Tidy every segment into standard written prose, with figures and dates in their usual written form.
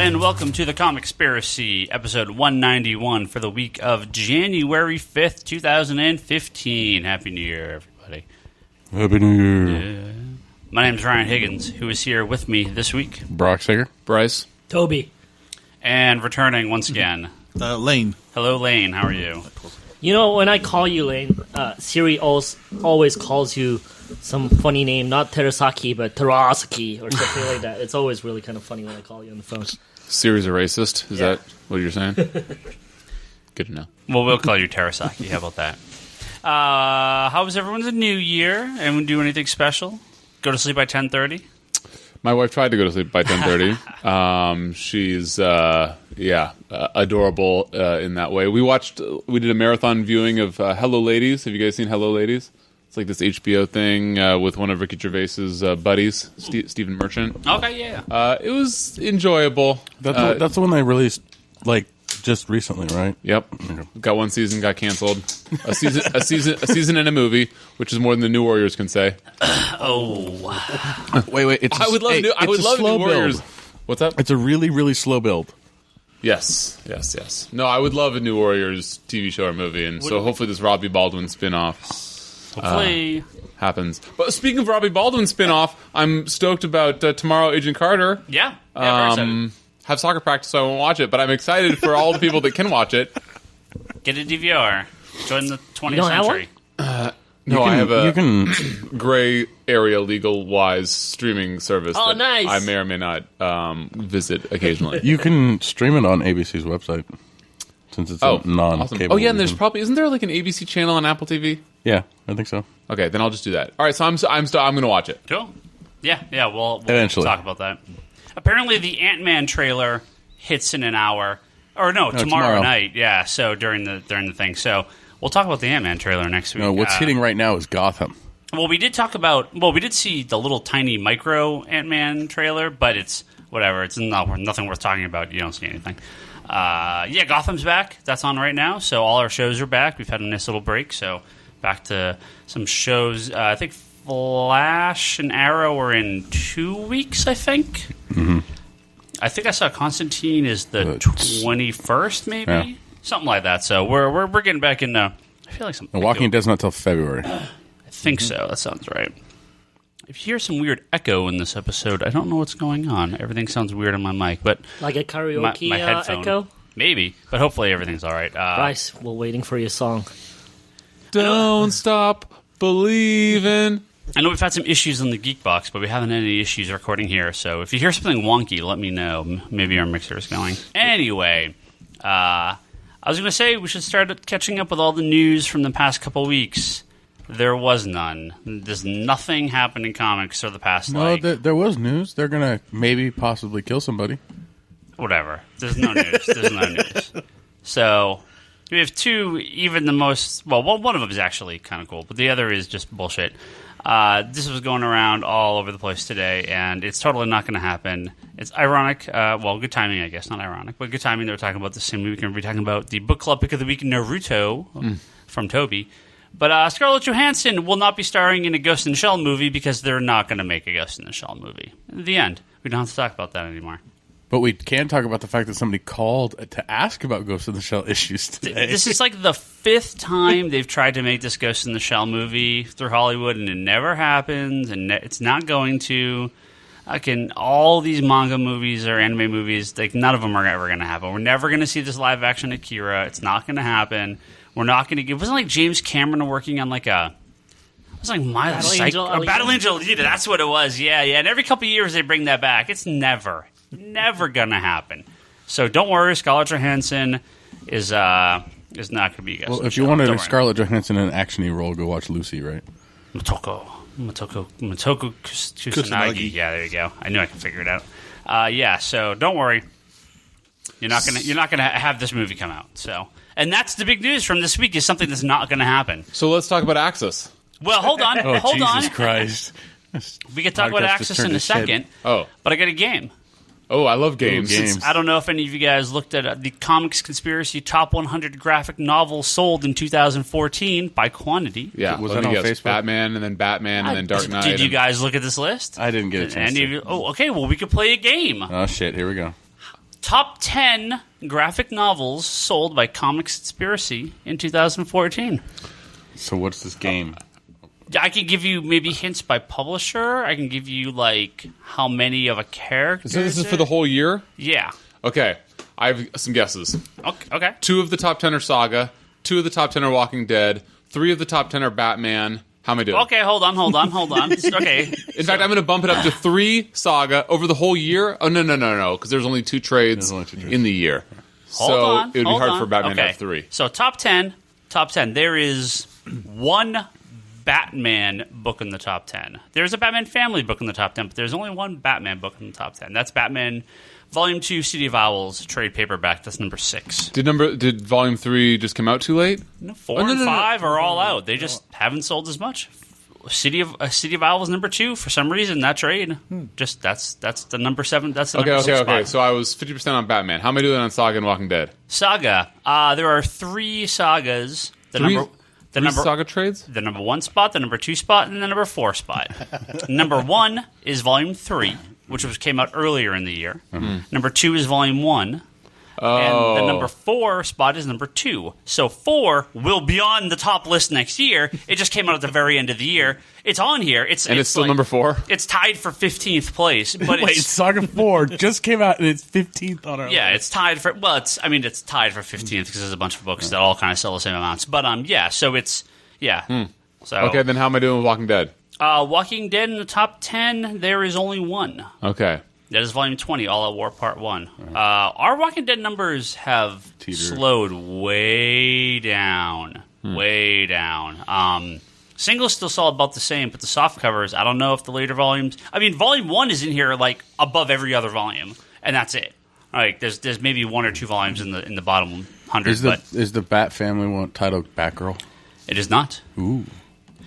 and welcome to the Comicspiracy, episode 191 for the week of January 5th, 2015. Happy New Year, everybody. Happy New Year. Yeah. My name is Ryan Higgins, who is here with me this week. Brocksager. Bryce. Toby. And returning once again, Lane. Hello, Lane. How are you? You know, when I call you Lane, Siri always calls you some funny name, not Terasaki, but Terasaki or something like that. It's always really kind of funny when I call you on the phone. Siri's a racist? Is that what you're saying? Good to know. Well, we'll call you Terasaki. How about that? How was everyone's New Year? Anyone do anything special? Go to sleep by 10:30? My wife tried to go to sleep by 10:30. She's adorable in that way. We did a marathon viewing of Hello Ladies. Have you guys seen Hello Ladies? It's like this HBO thing with one of Ricky Gervais's buddies, Stephen Merchant. Okay, yeah. It was enjoyable. That's the one they released like just recently, right? Yep. Got one season, got canceled. A season and a movie, which is more than the New Warriors can say. Wait. I would love New Warriors. What's up? It's a really, really slow build. Yes. No, I would love a New Warriors TV show or movie, and so hopefully this Robbie Baldwin spinoff Hopefully happens. But speaking of Robbie Baldwin spinoff, I'm stoked about tomorrow, Agent Carter. Yeah, very excited. Have soccer practice, so I won't watch it, but I'm excited for all the people that can watch it. Get a DVR. Join the 20th You don't have century. I have a gray area legal-wise streaming service that nice. I may or may not visit occasionally. You can stream it on ABC's website since it's a non-cable. Awesome. Oh yeah, and there's isn't there like an ABC channel on Apple TV? Yeah, I think so. Okay, then I'll just do that. All right, so I'm going to watch it. Cool. Yeah, we'll Eventually talk about that. Apparently, the Ant-Man trailer hits in an hour, or tomorrow night. Yeah, so during the thing. So we'll talk about the Ant-Man trailer next week. No, what's hitting right now is Gotham. Well, we did see the little tiny micro Ant-Man trailer, but it's whatever. It's nothing worth talking about. You don't see anything. Gotham's back. That's on right now. So all our shows are back. We've had a nice little break. So back to some shows. I think Flash and Arrow are in 2 weeks, I think. Mm-hmm. I think I saw Constantine is the 21st, maybe? Yeah. Something like that. So we're getting back into, I feel like something. And Walking Dead's not till February. I think so. That sounds right. If you hear some weird echo in this episode, I don't know what's going on. Everything sounds weird on my mic, but like a karaoke my headphone, echo? Maybe, but hopefully everything's all right. Bryce, we're waiting for your song. Don't stop believing. I know we've had some issues in the Geek Box, but we haven't had any issues recording here. So if you hear something wonky, let me know. Maybe our mixer is going. Anyway, I was going to say we should start catching up with all the news from the past couple weeks. There was none. There's nothing happened in comics for the past, there was news. They're going to maybe possibly kill somebody. Whatever. There's no news. So we have two, even the most... Well, one of them is actually kind of cool, but the other is just bullshit. This was going around all over the place today, and it's totally not going to happen. It's ironic. Good timing, I guess. Not ironic, but good timing. They were talking about the same week. We're going to be talking about the book club pick of the week, Naruto, from Toby. But Scarlett Johansson will not be starring in a Ghost in the Shell movie because they're not going to make a Ghost in the Shell movie. In the end, we don't have to talk about that anymore. But we can talk about the fact that somebody called to ask about Ghost in the Shell issues today. This is like the 5th time they've tried to make this Ghost in the Shell movie through Hollywood, and it never happens, and it's not going to. All these manga movies or anime movies, none of them are ever going to happen. We're never going to see this live-action Akira. It's not going to happen. We're not going to get... Wasn't like James Cameron working on like a... It was like Battle Angel Alita. That's what it was. Yeah. And every couple of years they bring that back. It's never going to happen. So don't worry. Scarlett Johansson is not going to be a guest. Well, if you wanted a Scarlett Johansson in an action-y role, go watch Lucy, right? Motoko Kusanagi. Yeah, there you go. I knew I could figure it out. So don't worry. You're not gonna have this movie come out. So, and that's the big news from this week is something that's not going to happen. So let's talk about Axis. Well, hold on. Jesus Christ. We can talk about Axis in a second. Oh. But I got a game. Oh, I love games. I don't know if any of you guys looked at the Comics Conspiracy Top 100 graphic novels sold in 2014 by quantity. Yeah. Was that on Facebook? Batman, and then Dark Knight. Did you guys look at this list? I didn't get a chance to. Okay. Well, we could play a game. Oh, shit. Here we go. Top 10 graphic novels sold by Comics Conspiracy in 2014. So what's this game? I can give you maybe hints by publisher. I can give you, like, how many of a character. So this is for the whole year? Yeah. Okay. I have some guesses. Okay. 2 of the top 10 are Saga. 2 of the top 10 are Walking Dead. 3 of the top 10 are Batman. How am I doing? Okay, hold on. Okay. In fact, I'm going to bump it up to 3 Saga over the whole year. Oh, no, because there's only 2 trades in the year. It would be hard for Batman to have 3. So top 10. There is 1 Batman book in the top 10. There's a Batman family book in the top 10, but there's only 1 Batman book in the top 10. That's Batman Volume 2, City of Owls, trade paperback. That's number 6. Did Volume 3 just come out too late? No, 4 and 5 are all out. They just haven't sold as much. City of Owls number 2 for some reason. That trade, just that's the number 7. That's the number 6 spot. So I was 50% on Batman. How am I doing on Saga and Walking Dead? Saga. There are 3 sagas. The Saga trades? The number 1 spot, the number 2 spot, and the number 4 spot. Number 1 is Volume 3, which came out earlier in the year. Mm-hmm. Number 2 is Volume 1. And the number 4 spot is number 2. So 4 will be on the top list next year. It just came out at the very end of the year. It's on here. It's still like, number 4? It's tied for 15th place. But Wait, Saga 4 just came out and it's 15th on our list. It's tied for... Well, it's tied for 15th because there's a bunch of books that all kind of sell the same amounts. But, so it's... Yeah. So, okay, then how am I doing with Walking Dead? Walking Dead in the top 10, there is only 1. Okay. That is Volume 20, All Out War Part 1. Our Walking Dead numbers have slowed way down. Way down. Singles still saw about the same, but the soft covers, I don't know if the later volumes... I mean, Volume 1 is in here, like, above every other volume, and that's it. Like, there's maybe 1 or 2 volumes in the bottom 100, Is the Bat Family one titled Batgirl? It is not. Ooh.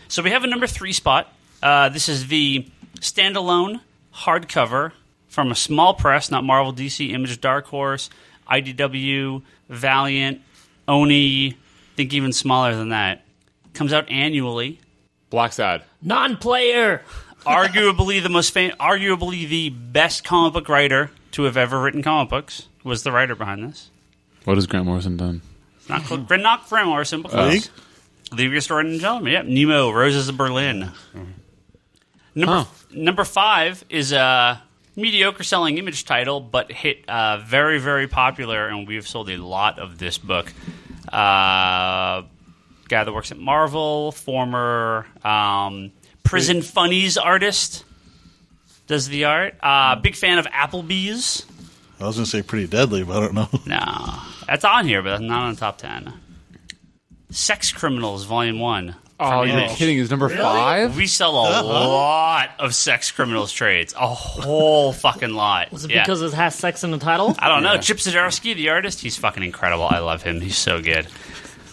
So we have a number 3 spot. This is the standalone hardcover from a small press, not Marvel, DC, Image, Dark Horse, IDW, Valiant, Oni, think even smaller than that. Comes out annually. Black Sad. Non-player. Arguably the best comic book writer to have ever written comic books was the writer behind this. What has Grant Morrison done? Not Grant Morrison, but close. Leave Your Sword and Gentlemen. Yep. Nemo, Roses of Berlin. Number 5 is a mediocre selling Image title, but hit very, very popular, and we've sold a lot of this book. Guy that works at Marvel, former Prison Funnies artist, does the art. Big fan of Applebee's. I was going to say Pretty Deadly, but I don't know. No. That's on here, but that's not on the top 10. Sex Criminals, Volume 1. Oh, you're kidding. Is number 5? We sell a lot of Sex Criminals trades. A whole fucking lot. Was it because it has sex in the title? I don't know. Chip Zdarsky, the artist, he's fucking incredible. I love him. He's so good.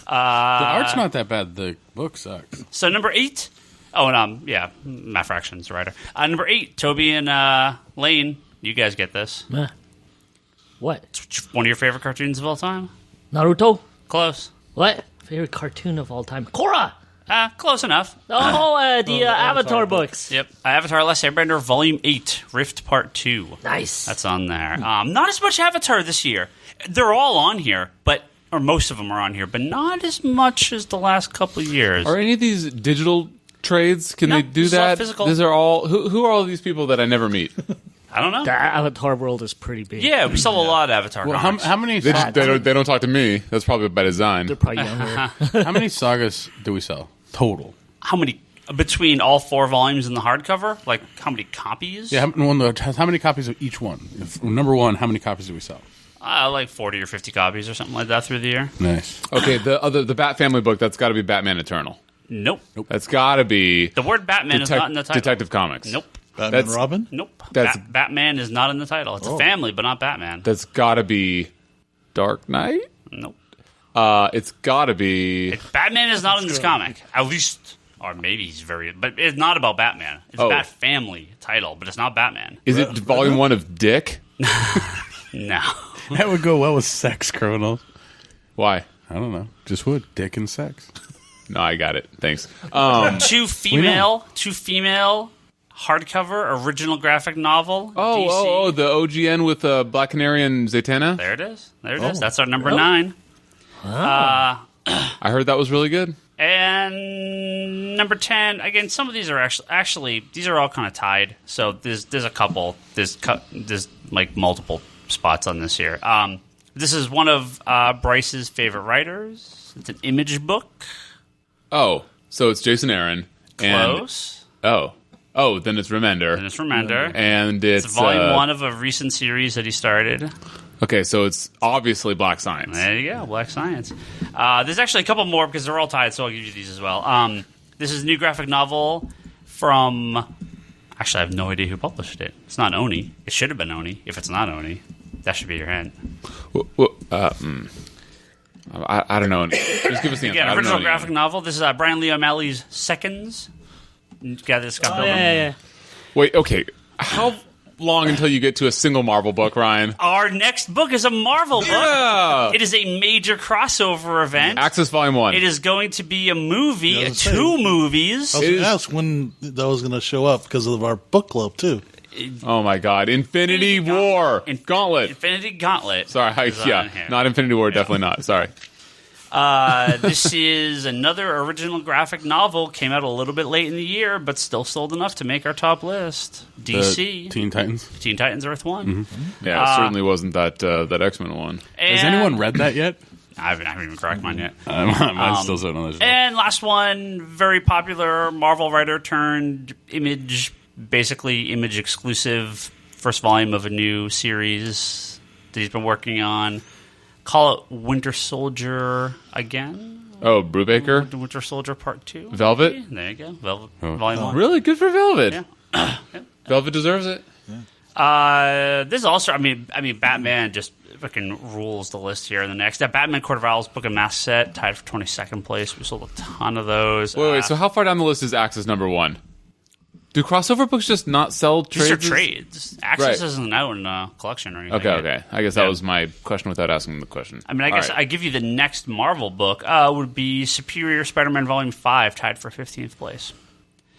The art's not that bad. The book sucks. So number 8. Oh, and Matt Fraction's the writer. Number 8, Toby and Lane. You guys get this. What? One of your favorite cartoons of all time? Naruto? Close. What? Favorite cartoon of all time? Korra! Close enough. The Avatar books. Yep. Avatar Last Airbender, Volume 8, Rift Part 2. Nice. That's on there. Not as much Avatar this year. They're all on here, or most of them are on here, but not as much as the last couple of years. Are any of these digital trades? Can they do that? Physical. These are all. Who are all these people that I never meet? I don't know. The Avatar world is pretty big. Yeah, we sell a lot of Avatar comics. How many? They don't talk to me. That's probably by design. They're probably younger. How many sagas do we sell total? How many between all 4 volumes and the hardcover? Like how many copies? Yeah, how many copies of each one? Number 1, how many copies do we sell? Like 40 or 50 copies or something like that through the year. Nice. Okay, the Bat Family book. That's got to be Batman Eternal. Nope. That's got to be The word Batman is not in the title. Detective Comics. Nope. Batman and Robin? Nope. That's- Batman is not in the title. It's a family, but not Batman. That's got to be Dark Knight. Nope. It's got to be. Batman is not in this comic. At least, or maybe he's but it's not about Batman. It's a Bat Family title, but it's not Batman. Is it Volume 1 of Dick? No. That would go well with Sex Criminals. Why? I don't know. Just would. Dick and sex. No, I got it. Thanks. Two female hardcover original graphic novel. Oh, DC. the OGN with Black Canary and Zatanna? There it is. That's our number 9. I heard that was really good. And number 10, again, some of these are actually these are all kind of tied. So there's a couple. There's like multiple spots on this here. This is one of Bryce's favorite writers. It's an Image book. Oh, so it's Jason Aaron. Close. And, then it's Remender. And it's volume 1 of a recent series that he started. Okay, so it's obviously Black Science. There you go, Black Science. There's actually a couple more because they're all tied, so I'll give you these as well. This is a new graphic novel from... Actually, I have no idea who published it. It's not Oni. It should have been Oni. If it's not Oni, that should be your hint. I don't know. Just give us the answer. Again, original graphic novel. This is Brian Lee O'Malley's Seconds. Got this, Scott Pilgrim. Yeah. Wait, okay. How long until you get to a single Marvel book, Ryan? Our next book is a Marvel book. Yeah. It is a major crossover event. Axis Volume 1. It is going to be a movie, 2 movies. I was going to ask when that was going to show up because of our book club, too. Oh, my God. Infinity War. Gauntlet. Infinity Gauntlet. Sorry. Not Infinity War. Definitely not. Sorry. This is another original graphic novel. Came out a little bit late in the year, but still sold enough to make our top list. DC. Teen Titans. Teen Titans Earth 1. Mm-hmm. Yeah, it certainly wasn't that X-Men one. Has anyone read that yet? I haven't even cracked mine yet. Mine's still sitting on the shelf. And last one, very popular Marvel writer turned Image, basically Image exclusive, first volume of a new series that he's been working on. Call it Winter Soldier again. Oh, Brubaker? Winter Soldier Part 2. Velvet? Maybe? There you go. Velvet. Volume 1. Really? Good for Velvet. Yeah. Velvet deserves it. This is also, I mean, Batman just fucking rules the list here. The next, that Batman Court of Owls Book of Mass set, tied for 22nd place. We sold a ton of those. Wait, so how far down the list is Axis number 1? Do crossover books just not sell trades? These are trades. Axis isn't out in a collection or anything. Okay. I guess that was my question without asking the question. I mean, I guess I give you the next Marvel book would be Superior Spider-Man Volume 5, tied for 15th place.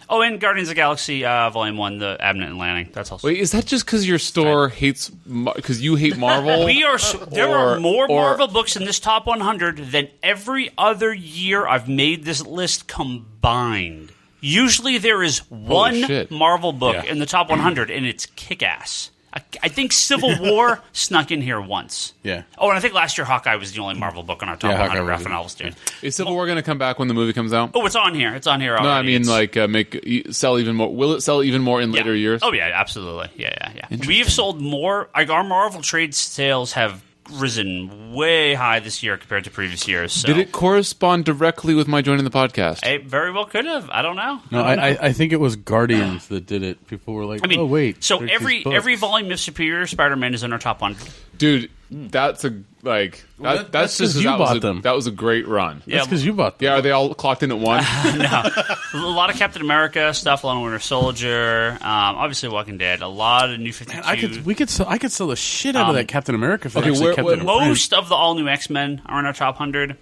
Oh, and Guardians of the Galaxy Volume 1, the Abnett and Lanning. That's also... Wait, is that just because your store hates... Because you hate Marvel? There are more Marvel books in this top 100 than every other year I've made this list combined. Usually there is one Marvel book in the top 100, and it's Kick-Ass. I think Civil War snuck in here once. Yeah. Oh, and I think last year Hawkeye was the only Marvel book on our top 100 graphic novels, dude. Is Civil War going to come back when the movie comes out? Oh, it's on here. It's on here already. No, I mean, sell even more. Will it sell even more in later years? Oh, yeah, absolutely. Yeah. We've sold more. Like, our Marvel trade sales have risen way high this year compared to previous years. So. Did it correspond directly with my joining the podcast? It very well could have. I don't know. No, I think it was Guardians that did it. People were like, oh, wait. So every volume of Superior Spider-Man is in our top 100. Dude, that's a... that's just you bought them. That was a great run. That's because you bought them. Yeah, are they all clocked in at one? No. A lot of Captain America stuff, a lot of Winter Soldier, obviously Walking Dead, a lot of New 52. Man, I could sell the shit out of that Captain America. Most of the all-new X-Men are in our top 100.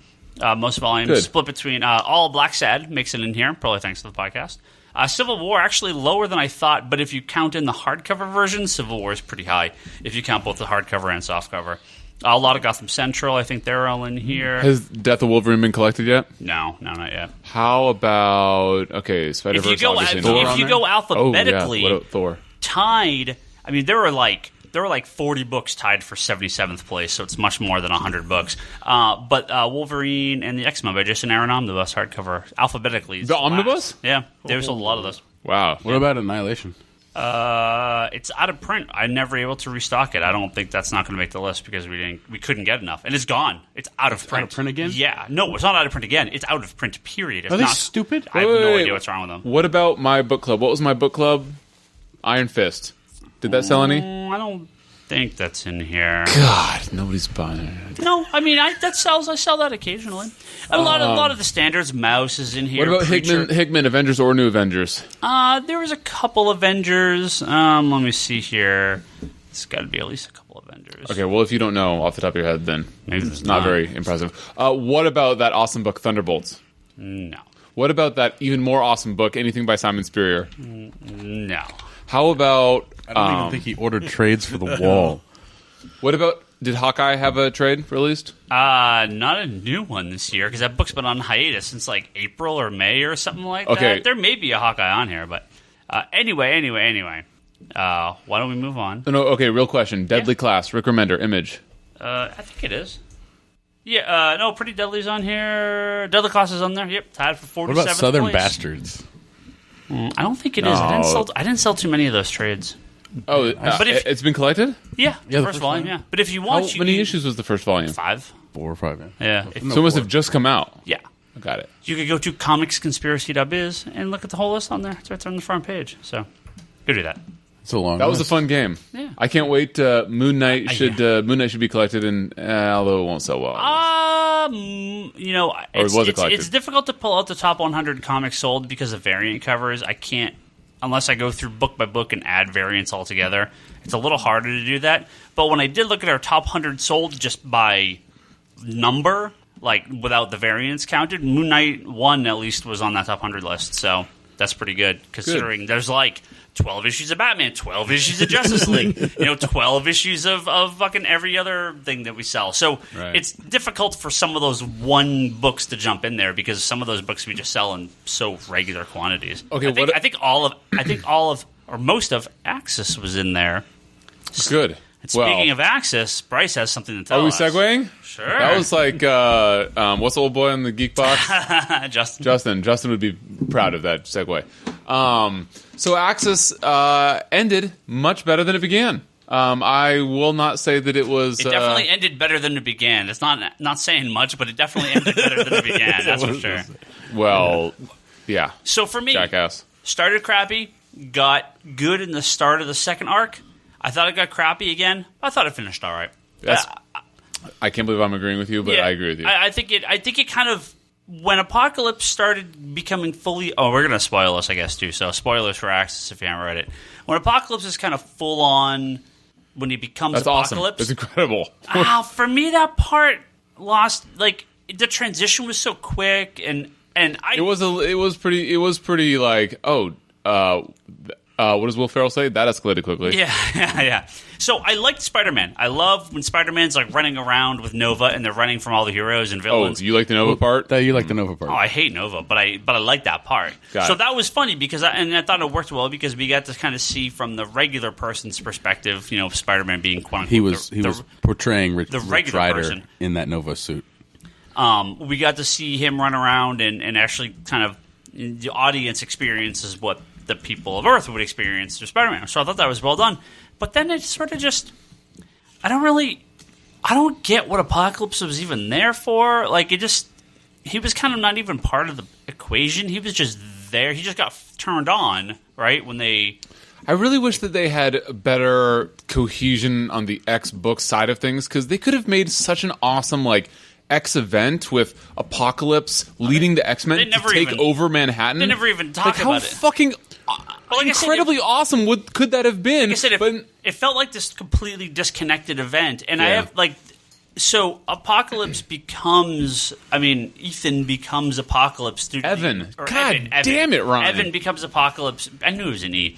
Most volumes split between all Black Sad makes it in here, probably thanks to the podcast. Civil War actually lower than I thought, but if you count in the hardcover version, Civil War is pretty high. If you count both the hardcover and softcover. A lot of Gotham Central, I think they're all in here. Has Death of Wolverine been collected yet? No, not yet. How about Spider-Verse? If you go alphabetically, what about Thor? Tied. I mean, there were like 40 books tied for 77th place, so it's much more than 100 books. But Wolverine and the X-Men by Jason Aaron Omnibus hardcover alphabetically. The Omnibus? Yeah, there's a lot of those. Wow. What about Annihilation? It's out of print. I never able to restock it. I don't think that's not going to make the list because we couldn't get enough, and it's gone. It's out of print. Out of print again? Yeah, no, it's not out of print again. It's out of print. Period. It's Are they stupid? I have no idea what's wrong with them. What about my book club? What was my book club? Iron Fist. Did that sell any? I don't think that's in here. God, nobody's buying it. No, I mean that sells. I sell that occasionally. A lot of the standards. Mouse is in here. What about Hickman Avengers or New Avengers? There was a couple Avengers. Let me see here. It's got to be at least a couple Avengers. Okay, well, if you don't know off the top of your head, then maybe it's not very impressive. What about that awesome book Thunderbolts? No. What about that even more awesome book, Anything by Simon Spurrier? No. How about... I don't even think he ordered trades for the wall. What about... Did Hawkeye have a trade released? Not a new one this year, because that book's been on hiatus since like April or May or something like Okay. that. There may be a Hawkeye on here, but anyway. Why don't we move on? No, okay, real question. Deadly Class, Rick Remender, Image. I think it is. Yeah, no, Pretty Deadly's on here. Deadly Class is on there. Yep, tied for 47th What about Southern place. Bastards? I don't think it is. I didn't sell too many of those trades. Oh, But if- it's been collected? Yeah, Yeah, the first first volume, volume. yeah. But if you How want... many issues was the first volume? 5. 4 or 5, Yeah. So it must have just come out. Yeah. Got it. You could go to comicsconspiracy.biz and look at the whole list on there. It's right there on the front page. So, go do that. It's a long That was a list. fun game. Yeah. I can't wait. Moon Knight should be collected, and although it won't sell well. Was it collected? It's difficult to pull out the top 100 comics sold because of variant covers. I can't, unless I go through book by book and add variants all together. It's a little harder to do that. But when I did look at our top 100 sold just by number, like without the variants counted, Moon Knight 1 at least was on that top 100 list. So that's pretty good, considering there's like 12 issues of Batman, 12 issues of Justice League, 12 issues of fucking every other thing that we sell. So it's difficult for some of those one books to jump in there because some of those books we just sell in so regular quantities. Okay, I think most of Axis was in there. Good. And speaking of Axis, Bryce has something to tell Are we us. segueing? Sure. That was like, what's the old boy on the Geek Box? Justin. Justin would be proud of that segue. So Axis ended much better than it began. I will not say that it was... It definitely ended better than it began. It's not saying much, but it definitely ended better than it began. That's for sure. Well, yeah. So for me, Jackass. started crappy, got good in the start of the second arc. I thought it got crappy again. I thought it finished all right. I can't believe I'm agreeing with you, but I agree with you. I think it kind of, when Apocalypse started becoming fully... Oh, we're going to spoil this, I guess, too. So spoilers for Axis if you haven't read it. When Apocalypse is kind of full on, when he becomes That's awesome. Apocalypse... That's incredible. For me, that part lost... Like, the transition was so quick, and I... It was pretty like, what does Will Ferrell say? That escalated quickly. Yeah. So I liked Spider-Man. I love when Spider-Man's like running around with Nova and they're running from all the heroes and villains. You like the Nova part? You like the Nova part. Oh, I hate Nova, but I like that part. So that was funny because I thought it worked well because we got to kind of see from the regular person's perspective, Spider-Man being quote unquote He was portraying Rich regular Rider person in that Nova suit. We got to see him run around and actually kind of the audience experiences what the people of Earth would experience through Spider-Man. So I thought that was well done. But then it sort of just... I don't get what Apocalypse was even there for. Like, he was kind of not even part of the equation. He was just there. He just got turned on, right, when they... I really wish that they had better cohesion on the X book side of things, because they could have made such an awesome, like, X event with Apocalypse leading the X-Men to take over Manhattan. They never even talk how about it. Fucking incredibly awesome could that have been? Like I said, it felt like this completely disconnected event. And I have, like... So, Apocalypse becomes... I mean, Ethan becomes Apocalypse through... Evan. Evan. Damn it, Ryan. Evan becomes Apocalypse... I knew it was an E.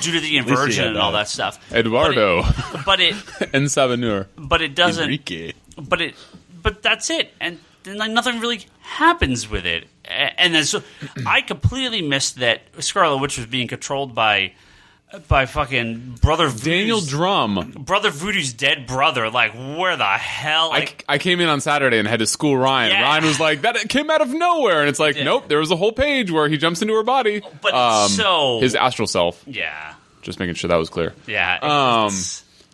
Due to the inversion and all that stuff. Eduardo. But it... and Sabanur. But it doesn't... Enrique. But that's it. And then like, nothing really happens with it. And then so I completely missed that Scarlet Witch was being controlled by fucking Brother Voodoo's, Daniel Drum. Brother Voodoo's dead brother. Like, where the hell? Like, I came in on Saturday and had to school Ryan. Yeah. Ryan was like, that came out of nowhere. And it's like, nope, there was a whole page where he jumps into her body. But his astral self. Yeah. Just making sure that was clear. Yeah.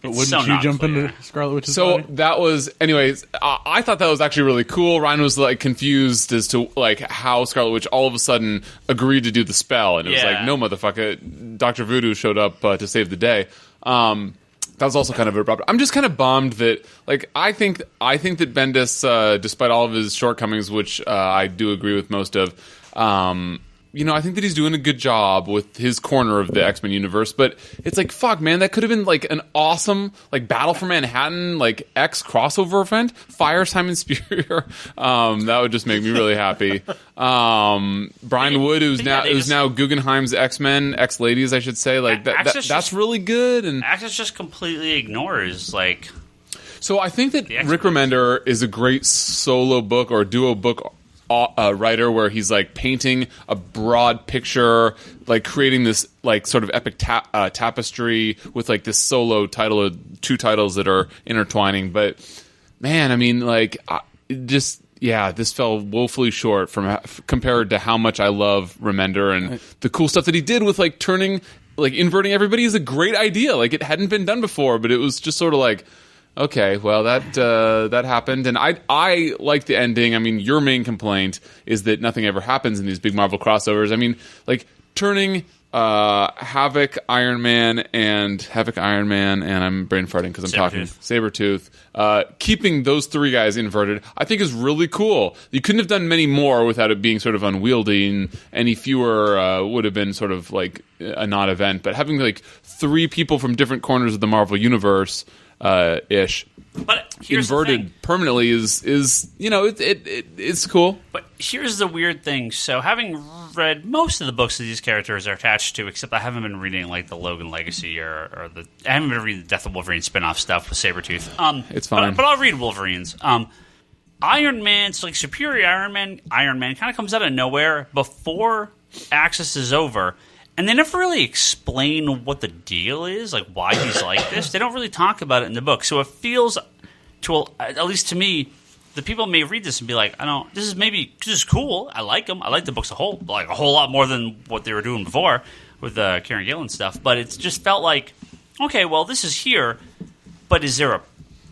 But wouldn't you jump into Scarlet Witch's body? That was, anyways, I thought that was actually really cool. Ryan was like confused as to like how Scarlet Witch all of a sudden agreed to do the spell, and it was like, no, motherfucker, Dr. Voodoo showed up to save the day. That was also kind of abrupt. I'm just kind of bummed that, like, I think that Bendis, despite all of his shortcomings, which I do agree with most of, I think that he's doing a good job with his corner of the X-Men universe, but it's like, fuck, man, that could have been like an awesome like Battle for Manhattan like X crossover event. Fire Simon Spurrier, that would just make me really happy. Brian Wood, who's now Guggenheim's X-Men, X-Ladies, I should say, like that's really good. And Axis just completely ignores like. So I think that Rick Remender is a great solo book or duo book writer where he's like painting a broad picture, like creating this like sort of epic tapestry with like this solo title, two titles that are intertwining. But man, I mean, like this fell woefully short from compared to how much I love Remender and the cool stuff that he did with like inverting everybody is a great idea. Like it hadn't been done before, but it was just sort of like, okay, well that happened, and I like the ending. I mean, your main complaint is that nothing ever happens in these big Marvel crossovers. I mean, like turning Havoc Iron Man, and I'm brain farting because I'm talking Sabretooth. Keeping those three guys inverted, I think is really cool. You couldn't have done many more without it being sort of unwieldy, and any fewer would have been sort of like a non-event. But having like three people from different corners of the Marvel universe. Ish, but here's inverted permanently is it's cool. But here's the weird thing. So, having read most of the books that these characters are attached to, except I haven't been reading like the Logan Legacy I haven't been reading the Death of Wolverine spinoff stuff with Sabretooth. It's fine, but I'll read Wolverines. Iron Man's like Superior Iron Man kind of comes out of nowhere before Axis is over. And they never really explain what the deal is, like why he's like this. They don't really talk about it in the book. So it feels, at least to me, the people may read this and be like, this is cool. I like them. I like the books a whole lot more than what they were doing before with Kieran Gillen stuff. But it's just felt like, okay, well, this is here, but is there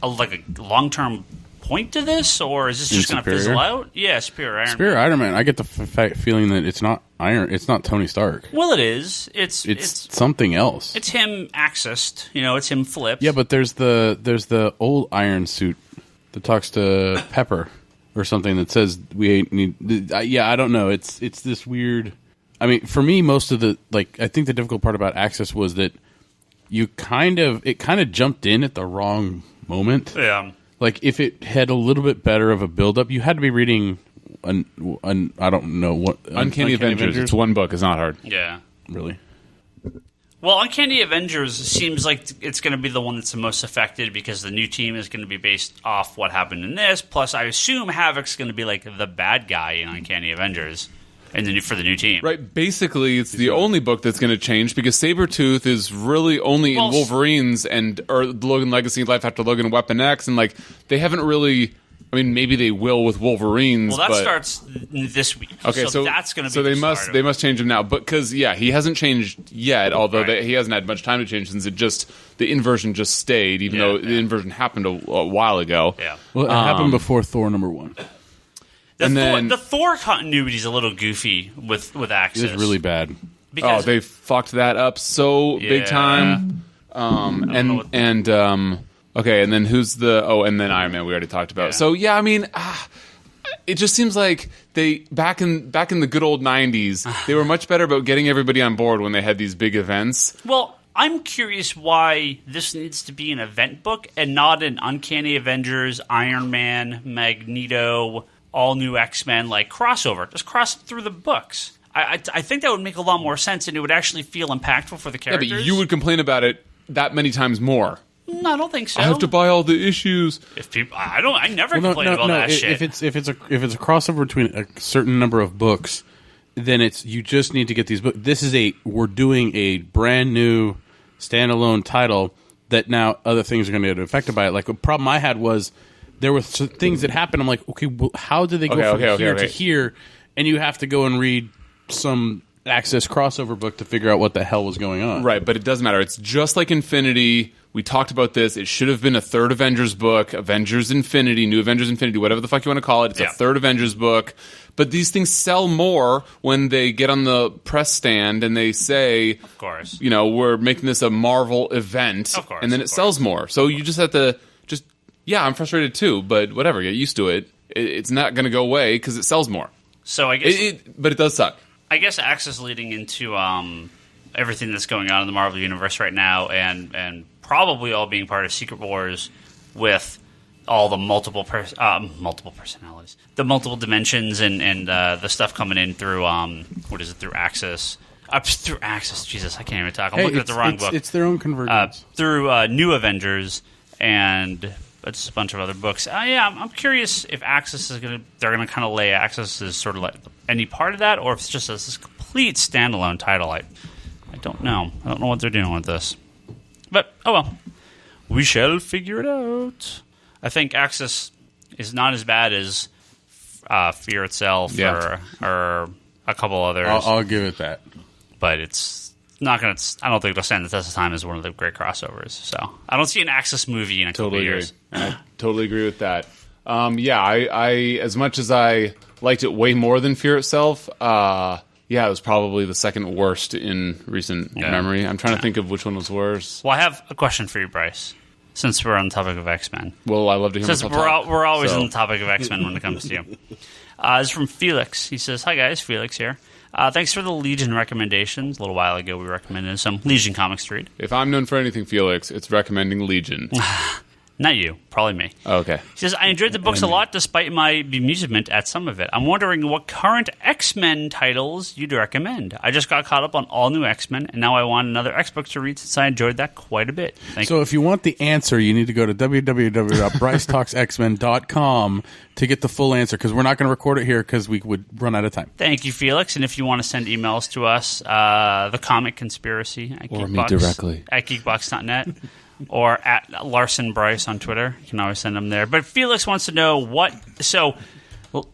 a long-term point to this, or is this just going to fizzle out? Yeah, Superior Iron Man. I get the feeling that it's not Tony Stark. Well, it is. It's something else. It's him accessed. It's him flipped. Yeah, but there's the old Iron suit that talks to Pepper or something that says we need. I don't know. It's this weird. I mean, for me, most of the I think the difficult part about Access was that it kind of jumped in at the wrong moment. Yeah. Like, if it had a little bit better of a build-up, you had to be reading, I don't know what... Uncanny Avengers. It's one book. It's not hard. Yeah. Really? Well, Uncanny Avengers seems like it's going to be the one that's the most affected because the new team is going to be based off what happened in this. Plus, I assume Havoc's going to be, like, the bad guy in Uncanny Avengers. And for the new team. Right, basically, it's the only book that's going to change because Sabretooth is really only in Wolverines or Logan Legacy, Life After Logan, and Weapon X, and they haven't really... I mean, maybe they will with Wolverines. Well, that starts this week. Okay, so that's going to be so they must change him now, but because he hasn't changed yet. Although he hasn't had much time to change since the inversion just stayed, even though the inversion happened a while ago. Yeah, well, it happened before Thor #1. The Thor continuity is a little goofy with Axis. It's really bad. Because they fucked that up so big time. Okay, and then who's the... Oh, and then Iron Man we already talked about. Yeah. So, yeah, I mean, it just seems like they... Back in the good old 90s, they were much better about getting everybody on board when they had these big events. Well, I'm curious why this needs to be an event book and not an Uncanny Avengers, Iron Man, Magneto... all new X-Men crossover. Just cross it through the books. I think that would make a lot more sense, and it would actually feel impactful for the characters. Yeah, but you would complain about it that many times more. No, I don't think so. I have to buy all the issues. I never complain about that shit. If it's a crossover between a certain number of books, then you just need to get these books. We're doing a brand new standalone title that now other things are going to get affected by it. Like, a problem I had was there were things that happened. I'm like, okay, well, how did they go from here to here? And you have to go and read some Access crossover book to figure out what the hell was going on. Right, but it doesn't matter. It's just like Infinity. We talked about this. It should have been a third Avengers book, Avengers Infinity, New Avengers Infinity, whatever the fuck you want to call it. It's a third Avengers book. But these things sell more when they get on the press stand and they say, of course, we're making this a Marvel event. Of course, and then it sells more. So you just have to I'm frustrated too, but whatever, get used to it. It's not going to go away because it sells more. So I guess... But it does suck. I guess Axis leading into everything that's going on in the Marvel Universe right now, and probably all being part of Secret Wars with all the multiple personalities, the multiple dimensions, and the stuff coming in through through Axis. Through Axis, Jesus, I can't even talk. I'm looking at the wrong book. It's their own convergence. Through New Avengers and just a bunch of other books. I'm curious if Axis they're gonna kind of lay Axis as sort of like any part of that, or if it's just this complete standalone title. I don't know. I don't know what they're doing with this. But, oh well. We shall figure it out. I think Axis is not as bad as Fear itself or a couple others. I'll give it that. But it's not going to... I don't think it'll stand the test of time as one of the great crossovers. So I don't see an Axis movie in a couple of years. I totally agree with that. I as much as I liked it way more than Fear itself... it was probably the second worst in recent memory. I'm trying to think of which one was worse. Well, I have a question for you, Bryce, since we're on the topic of X-Men. Well, I love to hear Since myself we're always talk, on the topic of X-Men when it comes to you. This is from Felix. He says, "Hi, guys. Felix here. Thanks for the Legion recommendations. A little while ago, we recommended some Legion comics to read." If I'm known for anything, Felix, it's recommending Legion. Not you, probably me. Oh, okay. He says, "I enjoyed the books a lot despite my bemusement at some of it. I'm wondering what current X-Men titles you'd recommend. I just got caught up on all new X-Men, and now I want another X-book to read since I enjoyed that quite a bit." So if you want the answer, you need to go to www.brycetalksxmen.com to get the full answer, because we're not going to record it here because we would run out of time. Thank you, Felix. And if you want to send emails to us, the Comic Conspiracy at Or Geekbox, me directly. at geekbox.net. Or at Larsen Bryce on Twitter. You can always send them there. But Felix wants to know what... So,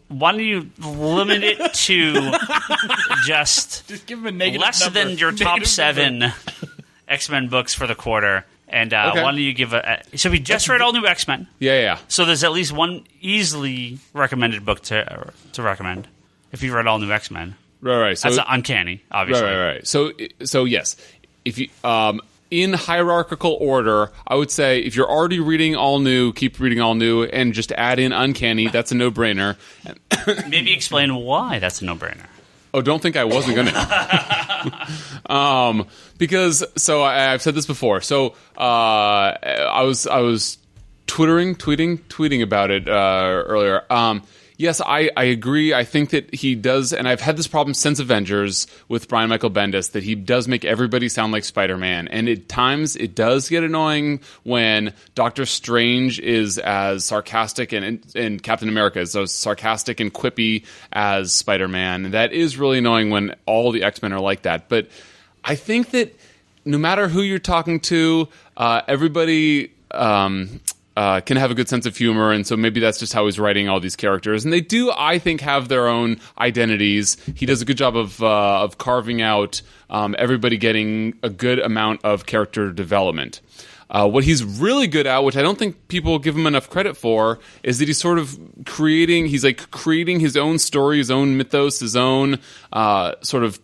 why don't you limit it to just give him a negative less number. than your top Negative 7 X-Men books for the quarter? And why don't you give So we just read all new X-Men. Yeah. So there's at least one easily recommended book to recommend if you read all new X-Men. Right. So, That's uncanny, obviously. Right. So yes. If you... in hierarchical order, I would say if you're already reading all new, keep reading all new, and just add in Uncanny. That's a no-brainer. Maybe explain why that's a no-brainer. Oh, don't think I wasn't going to. Because I've said this before. So I was tweeting about it earlier. Yes, I agree. I think that he does, and I've had this problem since Avengers with Brian Michael Bendis, that he does make everybody sound like Spider-Man. And at times, it does get annoying when Doctor Strange is as sarcastic and Captain America is as sarcastic and quippy as Spider-Man. That is really annoying when all the X-Men are like that. But I think that no matter who you're talking to, everybody... can have a good sense of humor, and so maybe that's just how he's writing all these characters. And they do, I think, have their own identities. He does a good job of carving out everybody getting a good amount of character development. What he's really good at, which I don't think people give him enough credit for, is that he's sort of creating his own story, his own mythos, his own sort of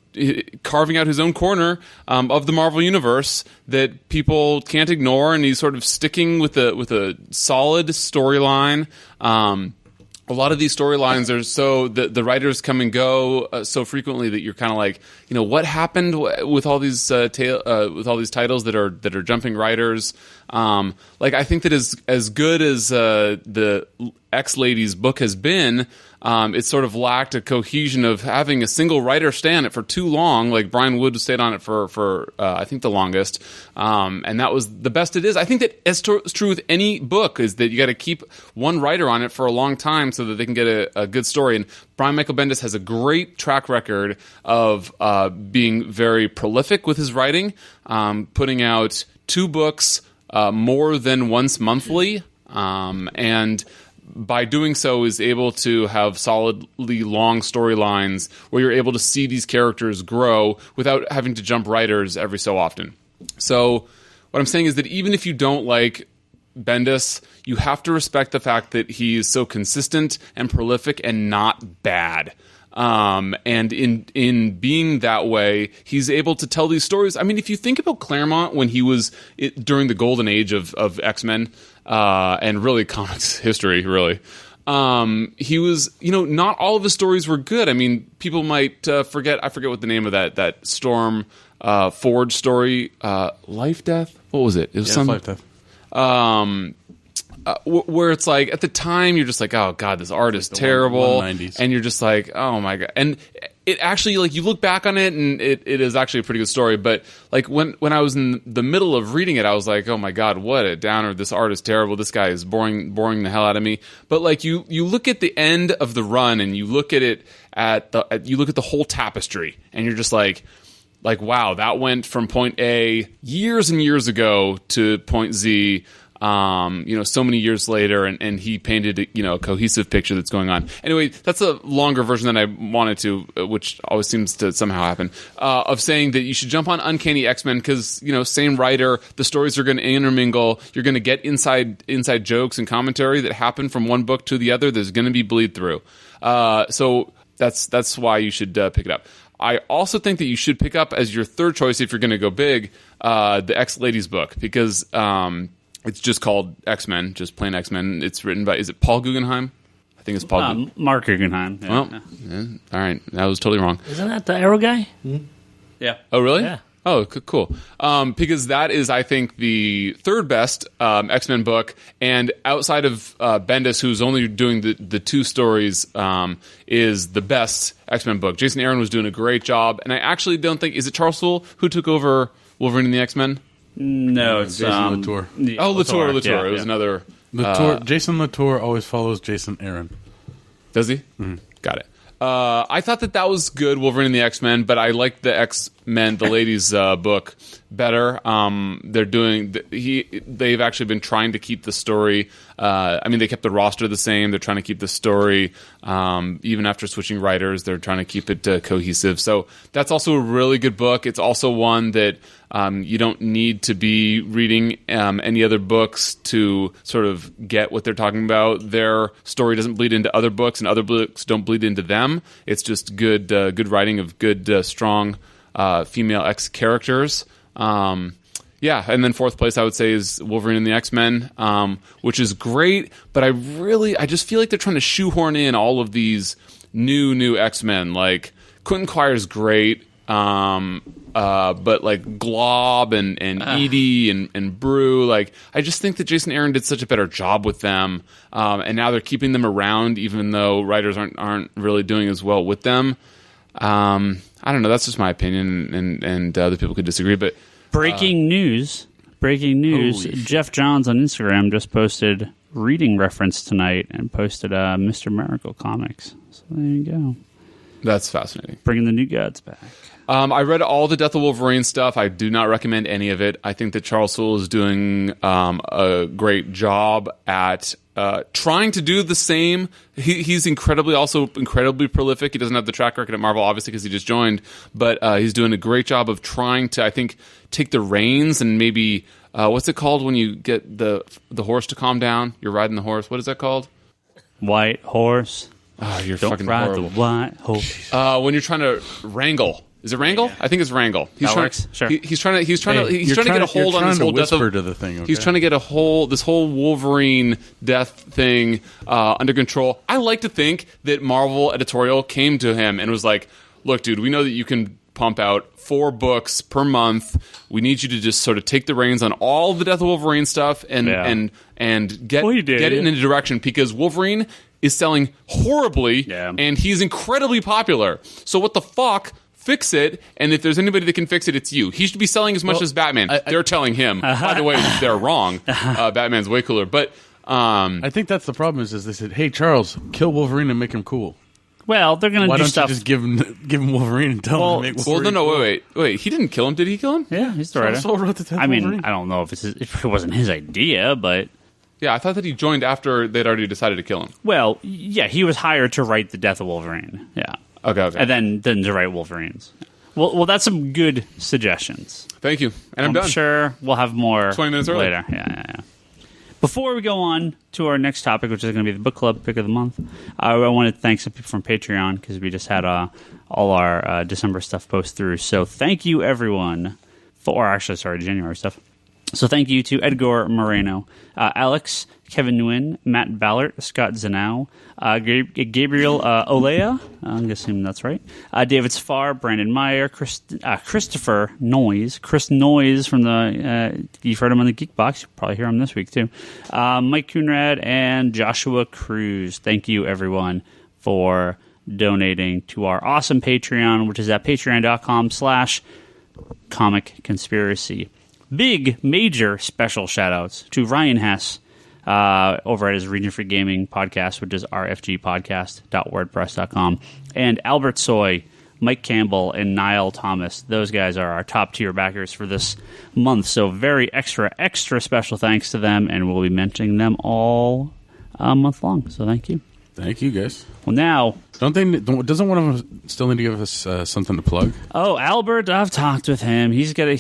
carving out his own corner of the Marvel Universe that people can't ignore, and he's sort of sticking with a solid storyline. A lot of these storylines are so the writers come and go so frequently that you're kind of like, what happened with all these with all these titles that are jumping writers. I think that as good as the X-Lady's book has been, it sort of lacked a cohesion of having a single writer stay on it for too long. Like Brian Wood stayed on it for I think the longest, and that was the best it is. I think that it's true with any book, is that you got to keep one writer on it for a long time so that they can get a good story. And Brian Michael Bendis has a great track record of being very prolific with his writing, putting out 2 books more than once monthly, and by doing so is able to have solidly long storylines where you're able to see these characters grow without having to jump writers every so often. So what I'm saying is that even if you don't like Bendis, you have to respect the fact that he is so consistent and prolific and not bad. And in being that way, he's able to tell these stories. I mean, if you think about Claremont when he was during the golden age of X-Men, and really comics history, really, he was, not all of his stories were good. I mean, people might forget. I forget what the name of that Storm Forge story. Life Death. What was it? It was some Life Death. Where it's like at the time you're just like, oh god, this art is terrible, 190s. and you're just like, oh my god. And it actually, like, you look back on it and it is actually a pretty good story. But like when I was in the middle of reading it, I was like, oh my god, what a downer. This art is terrible. This guy is boring the hell out of me. But like you look at the end of the run and you look at it you look at the whole tapestry and you're just like wow, that went from point A years and years ago to point Z. So many years later, and he painted, a cohesive picture that's going on. Anyway, that's a longer version than I wanted to, which always seems to somehow happen, of saying that you should jump on Uncanny X-Men because, same writer, the stories are going to intermingle. You're going to get inside jokes and commentary that happen from one book to the other. There's going to be bleed through. So that's why you should pick it up. I also think that you should pick up as your third choice, if you're going to go big, the X-Ladies book, because it's just called X-Men, just plain X-Men. It's written by, is it Paul Guggenheim? I think it's Paul Mark Guggenheim. Yeah. Well, all right. That was totally wrong. Isn't that the Arrow guy? Yeah. Oh, really? Yeah. Oh, cool. Because that is, I think, the third best X-Men book. And outside of Bendis, who's only doing the two stories, is the best X-Men book. Jason Aaron was doing a great job. And I actually don't think, is it Charles Soule who took over Wolverine and the X-Men? No, it's Jason Latour. Latour. Yeah, It was another. Jason Latour always follows Jason Aaron. Does he? Mm-hmm. Got it. I thought that was good, Wolverine and the X-Men, but I liked the X-Men, the ladies' book better. They've actually been trying to keep the story. They kept the roster the same. They're trying to keep the story, even after switching writers. They're trying to keep it cohesive. So that's also a really good book. It's also one that you don't need to be reading any other books to sort of get what they're talking about. Their story doesn't bleed into other books, and other books don't bleed into them. It's just good writing of good, strong female X characters. And then fourth place I would say is Wolverine and the X-Men, which is great, but I just feel like they're trying to shoehorn in all of these new X-Men. Like Quentin Quire's great, but like Glob and Edie and Brew, like I just think that Jason Aaron did such a better job with them, and now they're keeping them around even though writers aren't really doing as well with them. I don't know. That's just my opinion, and other people could disagree. But breaking news! Jeff Johns on Instagram just posted reading reference tonight and posted Mr. Miracle comics. So there you go. That's fascinating. Bringing the New Gods back. I read all the Death of Wolverine stuff. I do not recommend any of it. I think that Charles Soule is doing a great job at trying to do the same. He's incredibly prolific. He doesn't have the track record at Marvel, obviously, because he just joined. But he's doing a great job of trying to, I think, take the reins and maybe what's it called when you get the horse to calm down? You're riding the horse. What is that called? White horse. Oh, you're Don't fucking ride horrible. the white horse. When you're trying to wrangle. Is it wrangle? I think it's wrangle. That works. Sure. He's trying to get a hold on this whole death to the thing. Okay? He's trying to get this whole Wolverine death thing under control. I like to think that Marvel editorial came to him and was like, "Look, dude, we know that you can pump out 4 books per month. We need you to just sort of take the reins on all the Death of Wolverine stuff and get it in a direction, because Wolverine is selling horribly and he's incredibly popular. So what the fuck? Fix it, and if there's anybody that can fix it, it's you. He should be selling as much as Batman. They're telling him. By the way, they're wrong. Batman's way cooler. But I think that's the problem is they said, "Hey, Charles, kill Wolverine and make him cool." Well, they're going to do stuff. Why don't you just give him Wolverine and tell him to make Wolverine? Well, no, wait. He didn't kill him. Did he kill him? Yeah, he's the writer. Soul wrote the Wolverine. I don't know if it wasn't his idea, but yeah, I thought that he joined after they'd already decided to kill him. Well, yeah, he was hired to write the Death of Wolverine. Yeah. Okay. And then to write Wolverines. Well, that's some good suggestions. Thank you. And I'm done. Sure we'll have more 20 minutes early. later. Yeah. Before we go on to our next topic, which is going to be the book club pick of the month, I want to thank some people from Patreon because we just had all our December stuff post through. So thank you, everyone, January stuff. So thank you to Edgar Moreno, Alex, Kevin Nguyen, Matt Ballard, Scott Zanow, Gabriel Olea, I'm guessing that's right, David Sfar, Brandon Meyer, Christopher Noyes, Chris Noyes from the, you've heard him on the Geek Box, you'll probably hear him this week too, Mike Coonrad, and Joshua Cruz. Thank you, everyone, for donating to our awesome Patreon, which is at patreon.com/Comic Conspiracy. Big, major special shout-outs to Ryan Hess over at his Region for Gaming podcast, which is rfgpodcast.wordpress.com, and Albert Soy, Mike Campbell, and Niall Thomas. Those guys are our top-tier backers for this month, so very extra special thanks to them, and we'll be mentioning them all month long, so thank you. Thank you, guys. Well, now... Doesn't one of them still need to give us something to plug? Oh, Albert, I've talked with him. He's got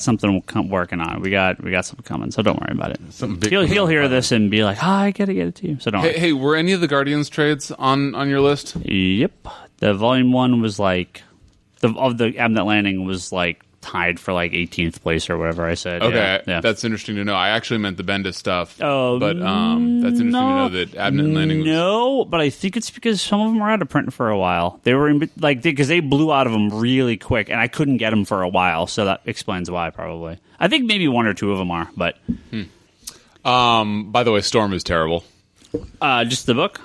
something working on. We got something coming, so don't worry about it. Something big. He'll hear this and be like, I gotta get it to you. So don't worry. Hey, were any of the Guardians trades on your list? Yep. The volume 1 was like the Abnett Landing was like tied for like 18th place or whatever I said. Okay, yeah. that's interesting to know. I actually meant the Bendis stuff. Oh, but that's interesting to know that Abnett Landing was... No, but I think it's because some of them were out of print for a while. They were because they blew out of them really quick, and I couldn't get them for a while, so that explains why, probably. I think maybe 1 or 2 of them are, but... By the way, Storm is terrible. Just the book?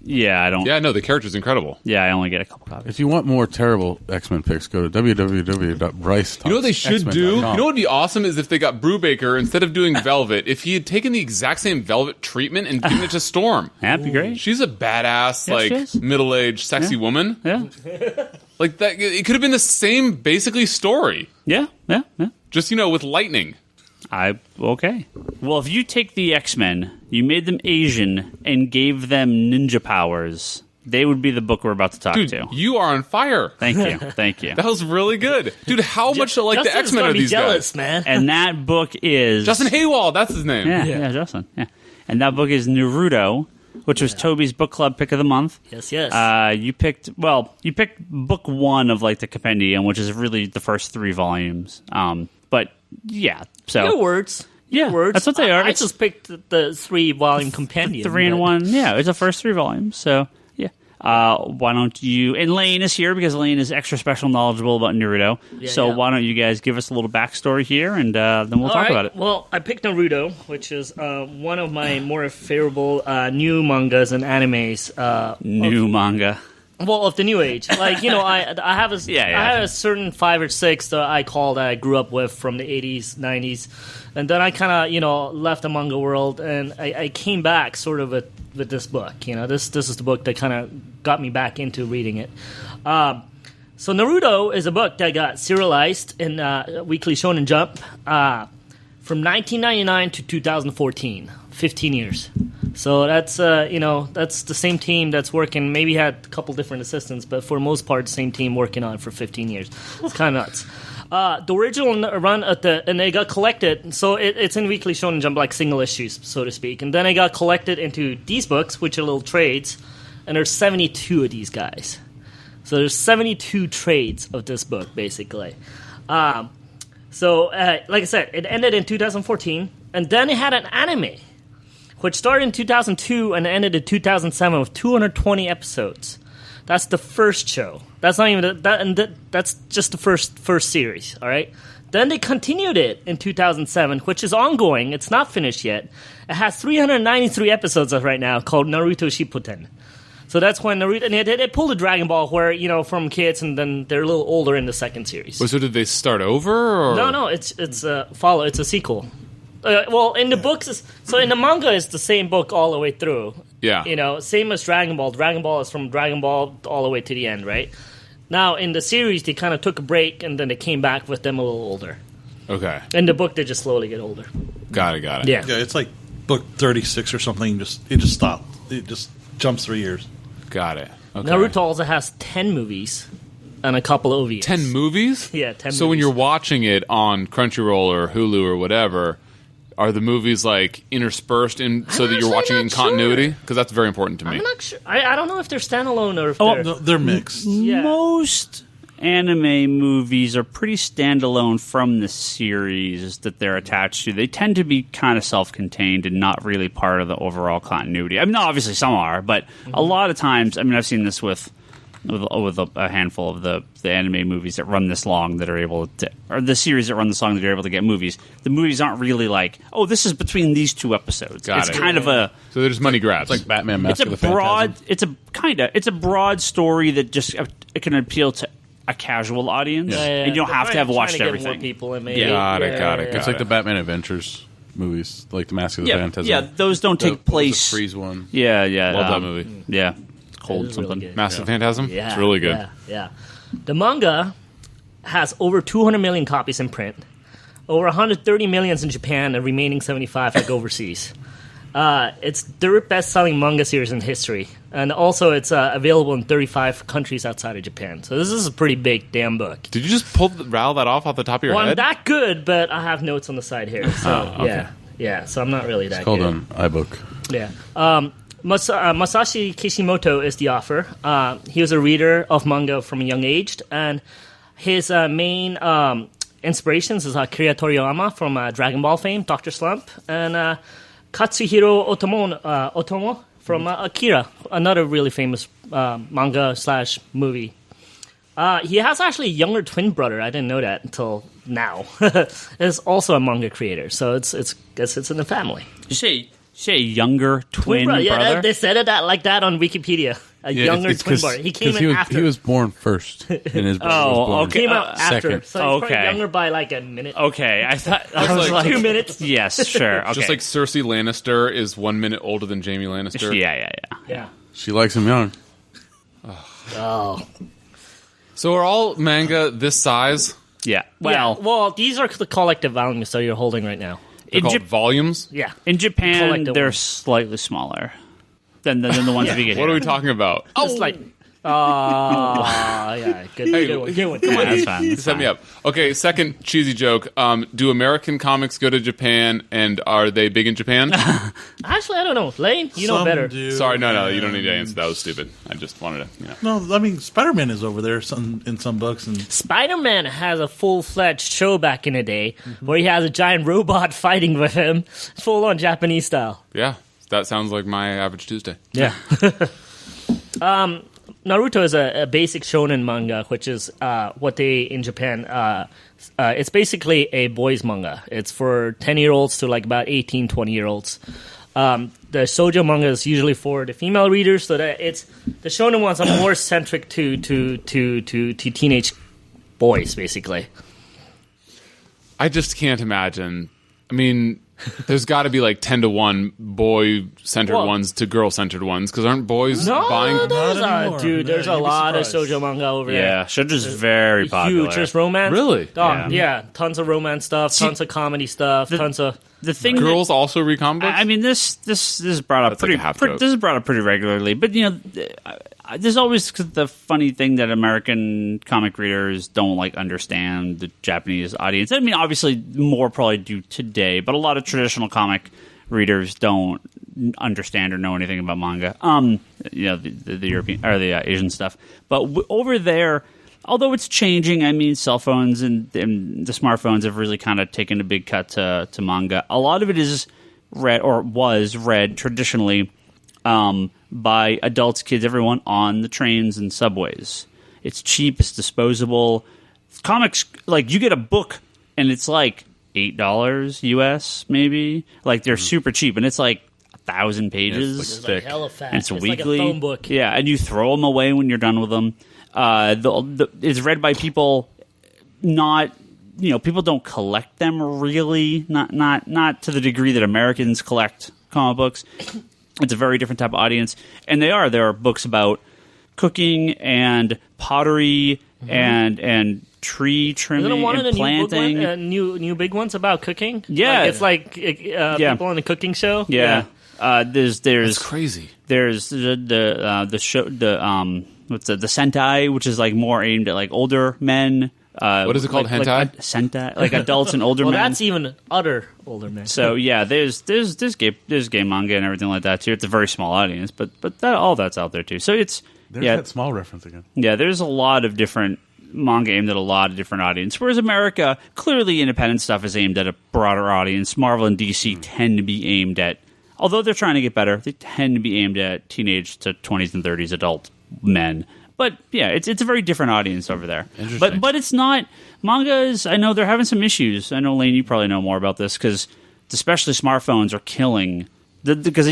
Yeah, I don't... Yeah, no, the character's incredible. Yeah, I only get a couple copies. If you want more terrible X-Men picks, go to www.Bryce. You know what they should do? You know what would be awesome is if they got Brubaker, instead of doing Velvet, if he had taken the exact same Velvet treatment and given it to Storm. That'd be great. She's a badass, Yeah, she is. middle-aged, sexy woman. Yeah. Like that, it could have been the same, basically, story. Yeah. Just, with lightning. Okay. Well, if you take the X-Men, you made them Asian, and gave them ninja powers, they would be the book we're about to talk Dude, to. you are on fire. Thank you. That was really good. Dude, how much like the Justin's X-Men gonna are be these jealous, guys? man. And that book is... Justin Haywald, that's his name. Yeah, Justin. Yeah. And that book is Naruto, which was Toby's book club pick of the month. Yes. You picked book 1 of like the compendium, which is really the first 3 volumes. But yeah, so Your words. Yeah, Words. that's what they are. I just picked the 3-volume compendium. 3 in 1. Yeah, it's the first 3 volumes. So yeah, why don't you? And Lane is here because Lane is extra special knowledgeable about Naruto. So why don't you guys give us a little backstory here, and then we'll talk about it. Well, I picked Naruto, which is one of my more favorable new mangas and animes. Manga. Well, of the new age, I have a I have a certain 5 or 6 that I grew up with from the 80s, 90s, and then I kind of left the manga world, and I came back sort of with this book. This is the book that kind of got me back into reading it. So Naruto is a book that got serialized in Weekly Shonen Jump from 1999 to 2014, 15 years. So that's that's the same team that's working. Maybe had a couple different assistants, but for the most part, the same team working on it for 15 years. It's kind of nuts. The original run and they got collected. So it's in Weekly Shonen Jump, like single issues, so to speak. And then it got collected into these books, which are little trades. And there's 72 of these guys. So there's 72 trades of this book, basically. So like I said, it ended in 2014, and then it had an anime, which started in 2002 and ended in 2007 with 220 episodes. That's the first show. That's not even that's just the first series. All right. Then they continued it in 2007, which is ongoing. It's not finished yet. It has 393 episodes of right now, called Naruto Shippuden. So that's when Naruto, and they pulled a Dragon Ball where from kids, and then they're a little older in the second series. So did they start over? Or? No, it's a follow. It's a sequel. Well, in the books, in the manga, it's the same book all the way through. Yeah. Same as Dragon Ball. Dragon Ball is from Dragon Ball all the way to the end, right? Now, in the series, they kind of took a break, and then they came back with them a little older. Okay. In the book, they just slowly get older. Got it. Yeah. Yeah, it's like book 36 or something. It just stopped. It just jumps 3 years. Got it. Okay. Naruto also has 10 movies and a couple of OVAs. 10 movies? Yeah, 10 movies. So when you're watching it on Crunchyroll or Hulu or whatever, are the movies like interspersed in so that you're watching it in continuity? Because that's very important to me. I'm not sure. I don't know if they're standalone or if No, they're mixed. Yeah. Most anime movies are pretty standalone from the series that they're attached to. They tend to be kind of self-contained and not really part of the overall continuity. I mean, obviously some are, but a lot of times, I mean, I've seen this with a handful of the anime movies that run this long that are able to, or the series that run this long that are able to get movies. The movies aren't really like, oh, this is between these 2 episodes. It's kind of a... So there's money grabs. It's like Batman Mask of the broad. Phantasm. It's a broad story that just it can appeal to a casual audience, and you don't have to have watched everything. More people in maybe. Got it. It's like the Batman Adventures movies, like the Mask of the Phantasm. Yeah, those don't take place. The Freeze one. Yeah. Love that movie. Yeah, it's cold something. Really Massive Phantasm? Yeah, It's really good. Yeah. The manga has over 200 million copies in print, over 130 million in Japan, and remaining 75 like overseas. It's the 3rd best-selling manga series in history, and also it's available in 35 countries outside of Japan. So this is a pretty big damn book. Did you just rattle that off the top of your Well, I'm head? that good, but I have notes on the side here. So yeah. So I'm not really that Hold good. on, iBook. Yeah. Masashi Kishimoto is the author. He was a reader of manga from a young age, and his main inspirations is Akira Toriyama from Dragon Ball fame, Dr. Slump, and Katsuhiro Otomo from Akira, another really famous manga/movie. He has actually a younger twin brother. I didn't know that until now. Is also a manga creator, so it's in the family. You say a younger twin brother? Yeah, they said it like that on Wikipedia. Younger twin brother. He came in after. He was born first, and his brother was born Came out after. second. So he's probably younger by like a minute. Okay, I thought I was like 2 minutes. Yes, sure. Okay. Just like Cersei Lannister is 1 minute older than Jaime Lannister. Yeah. She likes him young. Oh. So are all manga this size? Yeah. Well, these are the collective volumes that you're holding right now. They're called volumes? Yeah. In Japan, Collective they're ones. slightly smaller than the ones we get What are here. we talking about? It's like... yeah. Good one. Come on. That's fine. Set me up. Okay, second cheesy joke. Do American comics go to Japan, and are they big in Japan? Actually, I don't know. Lane, you know Some better. do. Sorry, no, you don't need to answer. That was stupid. I just wanted to, No, I mean Spider-Man is over there in some books, and Spider-Man has a full-fledged show back in the day where he has a giant robot fighting with him, full-on Japanese style. Yeah, that sounds like my average Tuesday. Yeah. Naruto is a basic shonen manga, which is what they in Japan. It's basically a boys manga. It's for 10-year-olds to like about 18, 20-year-olds. The shoujo manga is usually for the female readers, so that it's the shonen ones are more centric to teenage boys, basically. I just can't imagine. I mean, there's got to be like 10-to-1 boy-centered ones to girl-centered ones, because aren't boys buying... There's Not anymore. there's No, a you'd be lot of surprised. shoujo manga over there. Yeah, shoujo's very popular. Huge. There's romance. Really? Yeah. Tons of romance stuff, tons of comedy stuff, tons of... The thing Girls also read comic books? I mean, this is brought up That's like pretty. a half This joke. is brought up pretty regularly, but there's always the funny thing that American comic readers don't like understand the Japanese audience. I mean, obviously more probably do today, but a lot of traditional comic readers don't understand or know anything about manga. The European or the Asian stuff, but over there. Although it's changing, I mean, cell phones and the smartphones have really kind of taken a big cut to manga. A lot of it is read or was read traditionally by adults, kids, everyone on the trains and subways. It's cheap, it's disposable. Comics, like you get a book and it's like $8 US, maybe. Like they're super cheap, and it's like 1,000 pages. It's It's like hella fast. And it's Like weekly. a phone book. Yeah, and you throw them away when you're done with them. It's read by people people don't collect them really, not to the degree that Americans collect comic books. It's a very different type of audience, and there are books about cooking and pottery and tree trimming Isn't it one and of the planting. new big ones about cooking? Yeah. Like, it's like people on a cooking show. Yeah. There's That's crazy. There's the show the Sentai, which is like more aimed at like older men. What is it called? Like Hentai? Sentai, like adults and older Well, men. that's even other older men. So yeah, there's gay manga and everything like that too. It's a very small audience, but all that's out there too. So it's There's that small reference again. yeah, there's a lot of different manga aimed at a lot of different audiences, whereas America, clearly independent stuff is aimed at a broader audience. Marvel and DC tend to be aimed at, although they're trying to get better, they tend to be aimed at teenage to 20s and 30s adult men. But yeah, it's a very different audience over there. But it's not, manga is, I know they're having some issues. I know, Lane, you probably know more about this, because especially smartphones are killing. Because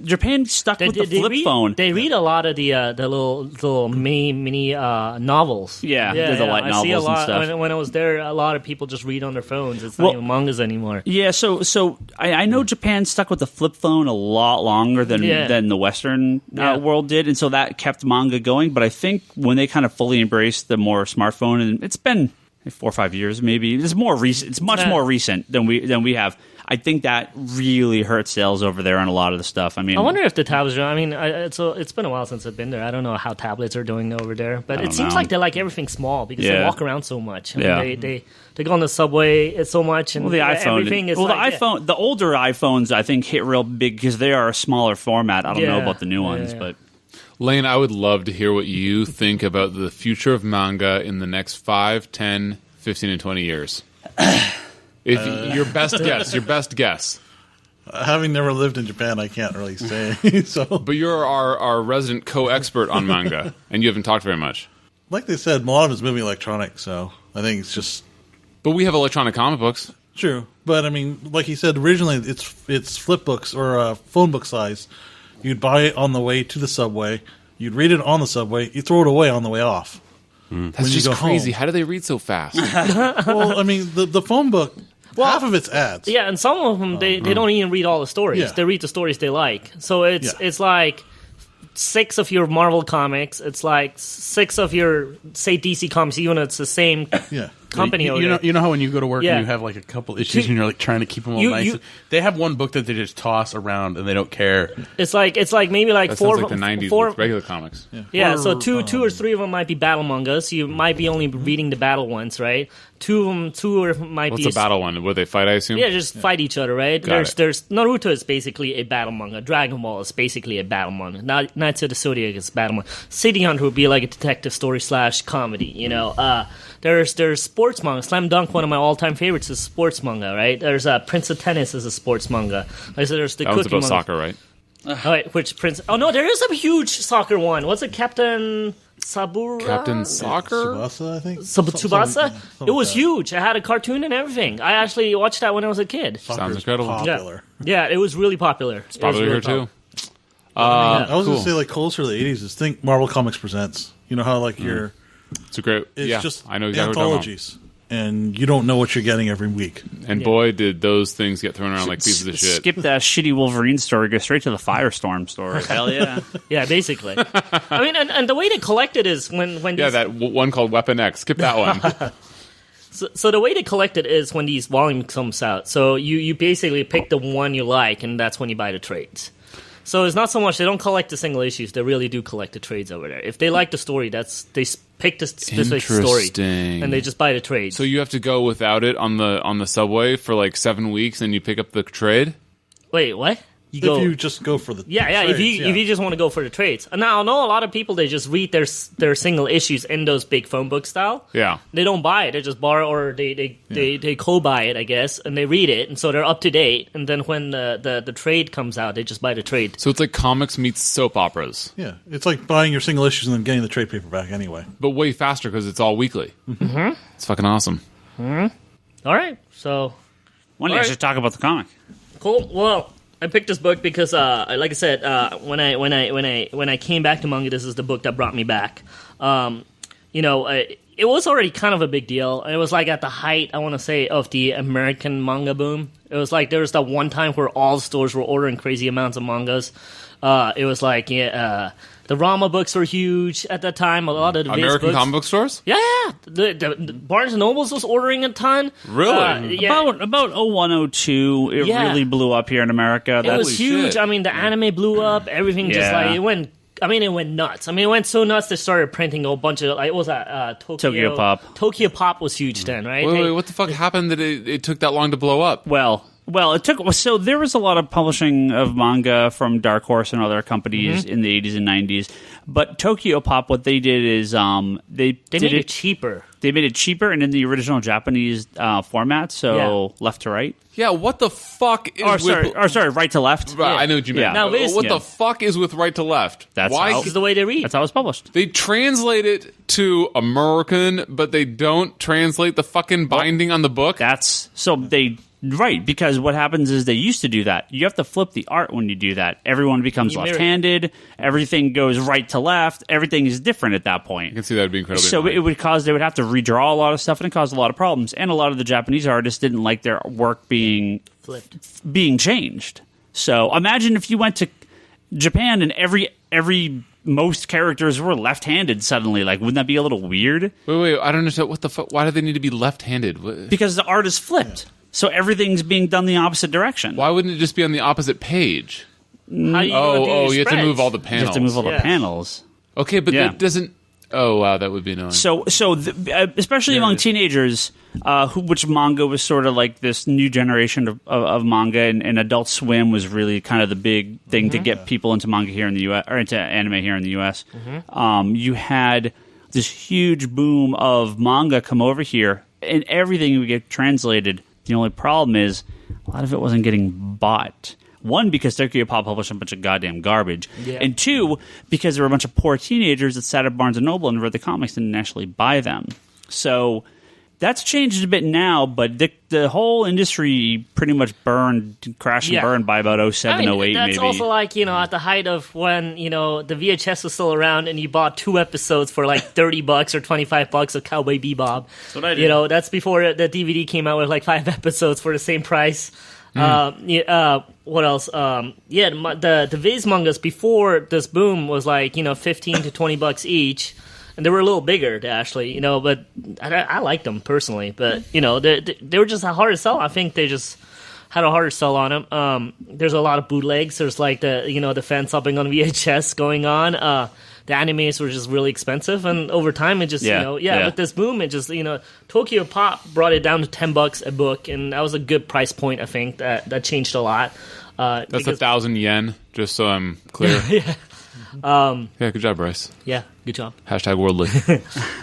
Japan stuck with the flip phone. They read a lot of the little mini novels. Yeah, the light novels I see a lot, and stuff. When I was there, a lot of people just read on their phones. It's not even mangas anymore. Yeah, so I know Japan stuck with the flip phone a lot longer than the Western world did, and so that kept manga going. But I think when they kind of fully embraced the more smartphone, and it's been 4 or 5 years maybe, it's more recent. It's much more recent than we have. I think that really hurt sales over there on a lot of the stuff. I mean, I wonder if the tablets are. I mean, it's been a while since I've been there. I don't know how tablets are doing over there, but it seems like they like everything small because they walk around so much. I mean, they go on the subway so much, and the iPhone. Everything is the iPhone. The older iPhones, I think, hit real big because they are a smaller format. I don't know about the new ones, but. Lane, I would love to hear what you think about the future of manga in the next 5, 10, 15, and 20 years. If your best guess. Having never lived in Japan, I can't really say. So, but you're our resident co-expert on manga, and you haven't talked very much. Like they said, a lot of it's moving electronic, so I think it's just. But we have electronic comic books. True, but I mean, like he said, originally it's flip books or phone book size. You'd buy it on the way to the subway. You'd read it on the subway. You throw it away on the way off. That's just crazy. Home. How do they read so fast? Well, I mean, the phone book, half of it's ads. Yeah, and some of them, they don't even read all the stories. Yeah. They read the stories they like. So it's like 6 of your Marvel comics. It's like 6 of your, say, DC comics, even though it's the same company. You know how when you go to work and you have like a couple issues and you're like trying to keep them all nice? They have one book that they just toss around and they don't care. It's like maybe like that 4 sounds like the 90s with regular comics. Yeah, so two or three of them might be battle mangas. You might be only reading the battle ones, right? Two might be. What's a battle one? Would they fight, I assume? Yeah, just fight each other, right? There's Naruto is basically a battle manga. Dragon Ball is basically a battle manga. Knights of the Zodiac is a battle manga. City Hunter would be like a detective story / comedy, you know. There's sports manga. Slam Dunk, one of my all-time favorites, is sports manga, right? There's Prince of Tennis is a sports manga. Like, so there's the that cooking one's about manga. soccer, right? Oh, wait, which Prince? Oh no, there is a huge soccer one. What's it, Captain Sabura? Captain Soccer? Tsubasa, I think. Tsubasa? It was huge. It had a cartoon and everything. I actually watched that when I was a kid. Sounds incredible. Popular. Yeah, it was really popular. It's popular here too. I was going to say, like, closer to the 80s is think Marvel Comics Presents. You know how, like, It's a great. It's just I know exactly anthologies. And you don't know what you're getting every week. And boy, did those things get thrown around like pieces of shit. Skip that shitty Wolverine story, go straight to the Firestorm story. Hell yeah. Yeah, basically. I mean, and the way they collect it is when these... that one called Weapon X. Skip that one. So the way they collect it is when these volumes comes out. So you basically pick the one you like, and that's when you buy the trades. So it's not so much they don't collect the single issues; they really do collect the trades over there. If they like the story, they pick the specific story and they just buy the trade. So you have to go without it on the subway for like 7 weeks, and you pick up the trade. Wait, what? If you just go for the trades, if you just want to go for the trades. Now I know a lot of people, they just read their single issues in those big phone book style. Yeah, they don't buy it; they just borrow or they co-buy it, I guess, and they read it, and so they're up to date. And then when the trade comes out, they just buy the trade. So it's like comics meets soap operas. Yeah, it's like buying your single issues and then getting the trade paperback anyway, but way faster because it's all weekly. Mm-hmm. It's fucking awesome. Mm-hmm. All right, so one day I should talk about the comic. Cool. Well, I picked this book because, like I said, when I came back to manga, this is the book that brought me back. It was already kind of a big deal. It was like at the height, I want to say, of the American manga boom. It was like there was that one time where all the stores were ordering crazy amounts of mangas. It was like the Rama books were huge at that time. A lot of the American comic book stores. Yeah. The Barnes and Nobles was ordering a ton. Really? About 0102, it really blew up here in America. It was huge. Shit. I mean, the anime blew up. Everything just like it went. I mean, it went nuts. I mean, it went so nuts they started printing a whole bunch of, like, what was that? Tokyo Pop. Tokyo Pop was huge then, right? Wait, what the fuck happened that it took that long to blow up? Well, Well, so there was a lot of publishing of manga from Dark Horse and other companies in the 80s and 90s. But Tokyo Pop, what they did is they made it cheaper. They made it cheaper and in the original Japanese format, so left to right. Yeah, what the fuck is right to left. Right, I know what you meant. Now, what the fuck is with right to left? Why? Is the way they read. That's how it's published. They translate it to American, but they don't translate the fucking binding on the book? Right, because what happens is they used to do that. You have to flip the art when you do that. Everyone becomes left-handed. Everything goes right to left. Everything is different at that point. I can see that would be incredibly So annoying. they would have to redraw a lot of stuff, and it caused a lot of problems. And a lot of the Japanese artists didn't like their work being changed. So imagine if you went to Japan and most characters were left-handed suddenly. Like, wouldn't that be a little weird? Wait, I don't understand. What the fuck? Why do they need to be left-handed? Because the art is flipped. So everything's being done the opposite direction. Why wouldn't it just be on the opposite page? You have to move all the panels. You have to move all the panels. Okay, but that doesn't... Oh, wow, that would be annoying. So especially among teenagers, which manga was sort of like this new generation of manga, and Adult Swim was really kind of the big thing to get people into manga here in the U.S., or into anime here in the U.S. You had this huge boom of manga come over here, and everything would get translated. The only problem is a lot of it wasn't getting bought. One, because Tokyo Pop published a bunch of goddamn garbage. Yeah. And two, because there were a bunch of poor teenagers that sat at Barnes & Noble and read the comics and didn't actually buy them. So that's changed a bit now, but the whole industry pretty much crashed and burned by about 07, 08 that's maybe. Also like, at the height of when, the VHS was still around and you bought 2 episodes for like $30 or $25 of Cowboy Bebop. That's what I did. That's before the DVD came out with like 5 episodes for the same price. What else? The Viz mangas before this boom was like, $15 to $20 each. And they were a little bigger, actually, but I liked them personally. But, they were just hard to sell. I think they just had a harder sell on them. There's a lot of bootlegs. There's like the fan subbing on VHS going on. The animes were just really expensive. And over time, it just, with this boom, it just, Tokyo Pop brought it down to $10 a book. And that was a good price point, I think. That changed a lot. That's 1,000 yen, just so I'm clear. Good job, Bryce. Yeah, good job. # worldly.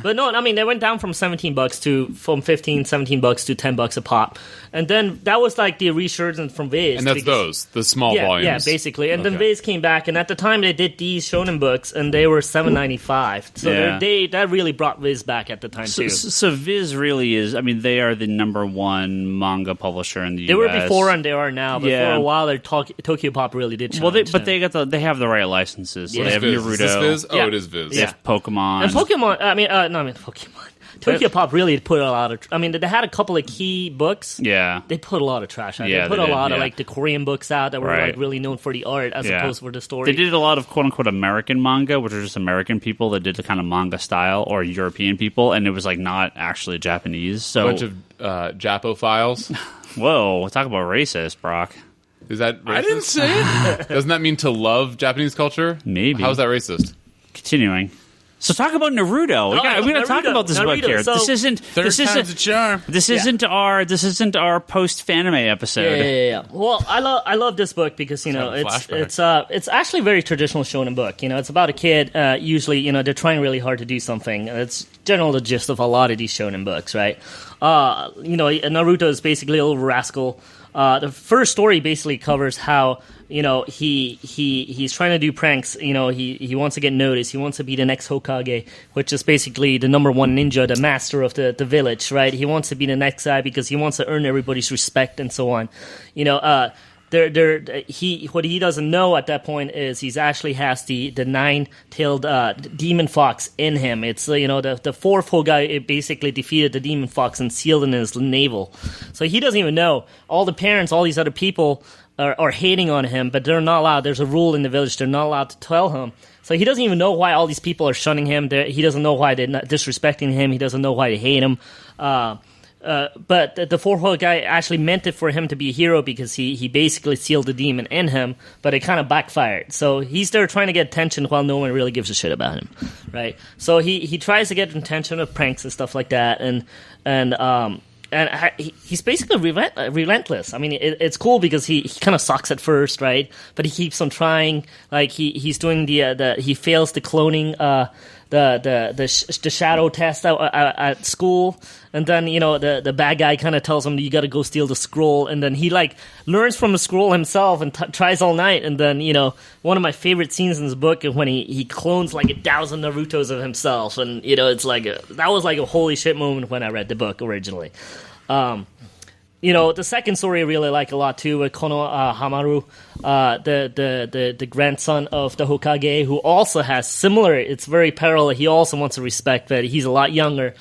But no, I mean, they went down from $15 from $15, $17 to $10 a pop. And then that was like the resurgence from Viz. And that's the small volumes. Yeah, basically. And then Viz came back, and at the time they did these shonen books, and they were $7.95. So that really brought Viz back at the time, too. So Viz really is, they are the #1 manga publisher in the US. They were before and they are now, but for a while, Tokyo Pop really did challenge them. They have the right licenses. So they have Viz. Naruto. Is this Viz? Oh, it is Viz. They have Pokemon. And Pokemon, Pokemon. Tokyo Pop really put a lot of... they had a couple of key books. Yeah. They put a lot of trash out. Yeah, they put a lot of, the Korean books out that were, really known for the art as opposed for the story. They did a lot of quote-unquote American manga, which are just American people that did the kind of manga style, or European people, and it was, not actually Japanese. So a bunch of Japophiles. Whoa, talk about racist, Brock. Is that racist? I didn't say it. Doesn't that mean to love Japanese culture? Maybe. How is that racist? Continuing. So talk about Naruto. We're going to talk about this book here. So this isn't time's a charm. This isn't our post Fanime episode. Yeah. Well, I love this book because it's actually a very traditional shonen book. It's about a kid. Usually, they're trying really hard to do something. It's generally the gist of a lot of these shonen books, right? Naruto is basically a little rascal. The first story basically covers how he's trying to do pranks. He wants to get noticed. He wants to be the next Hokage, which is basically the #1 ninja, the master of the village, right? He wants to be the next guy because he wants to earn everybody's respect and so on. What he doesn't know at that point is he's actually has the 9-tailed demon fox in him. It's the 4th Hokage basically defeated the demon fox and sealed it in his navel. So he doesn't even know. All the parents, all these other people are hating on him, but they're not allowed. There's a rule in the village. They're not allowed to tell him. So he doesn't even know why all these people are shunning him. He doesn't know why they're not disrespecting him. He doesn't know why they hate him. But the 4th Hokage actually meant it for him to be a hero because he basically sealed the demon in him, but it kind of backfired. So he's there trying to get attention while no one really gives a shit about him, right? So he tries to get attention with pranks and stuff like that, and and he's basically relentless. I mean, it's cool because he kind of sucks at first, right? But he keeps on trying. Like he's doing he fails the cloning the shadow test at school, and then the bad guy kind of tells him you got to go steal the scroll, and then he like learns from the scroll himself and tries all night, and then one of my favorite scenes in this book is when he clones like 1,000 Narutos of himself, and it's like that was like a holy shit moment when I read the book originally. The second story I really like a lot too, with Kono Hamaru, the grandson of the Hokage, who also has similar. It's very parallel. He also wants to respect that he's a lot younger,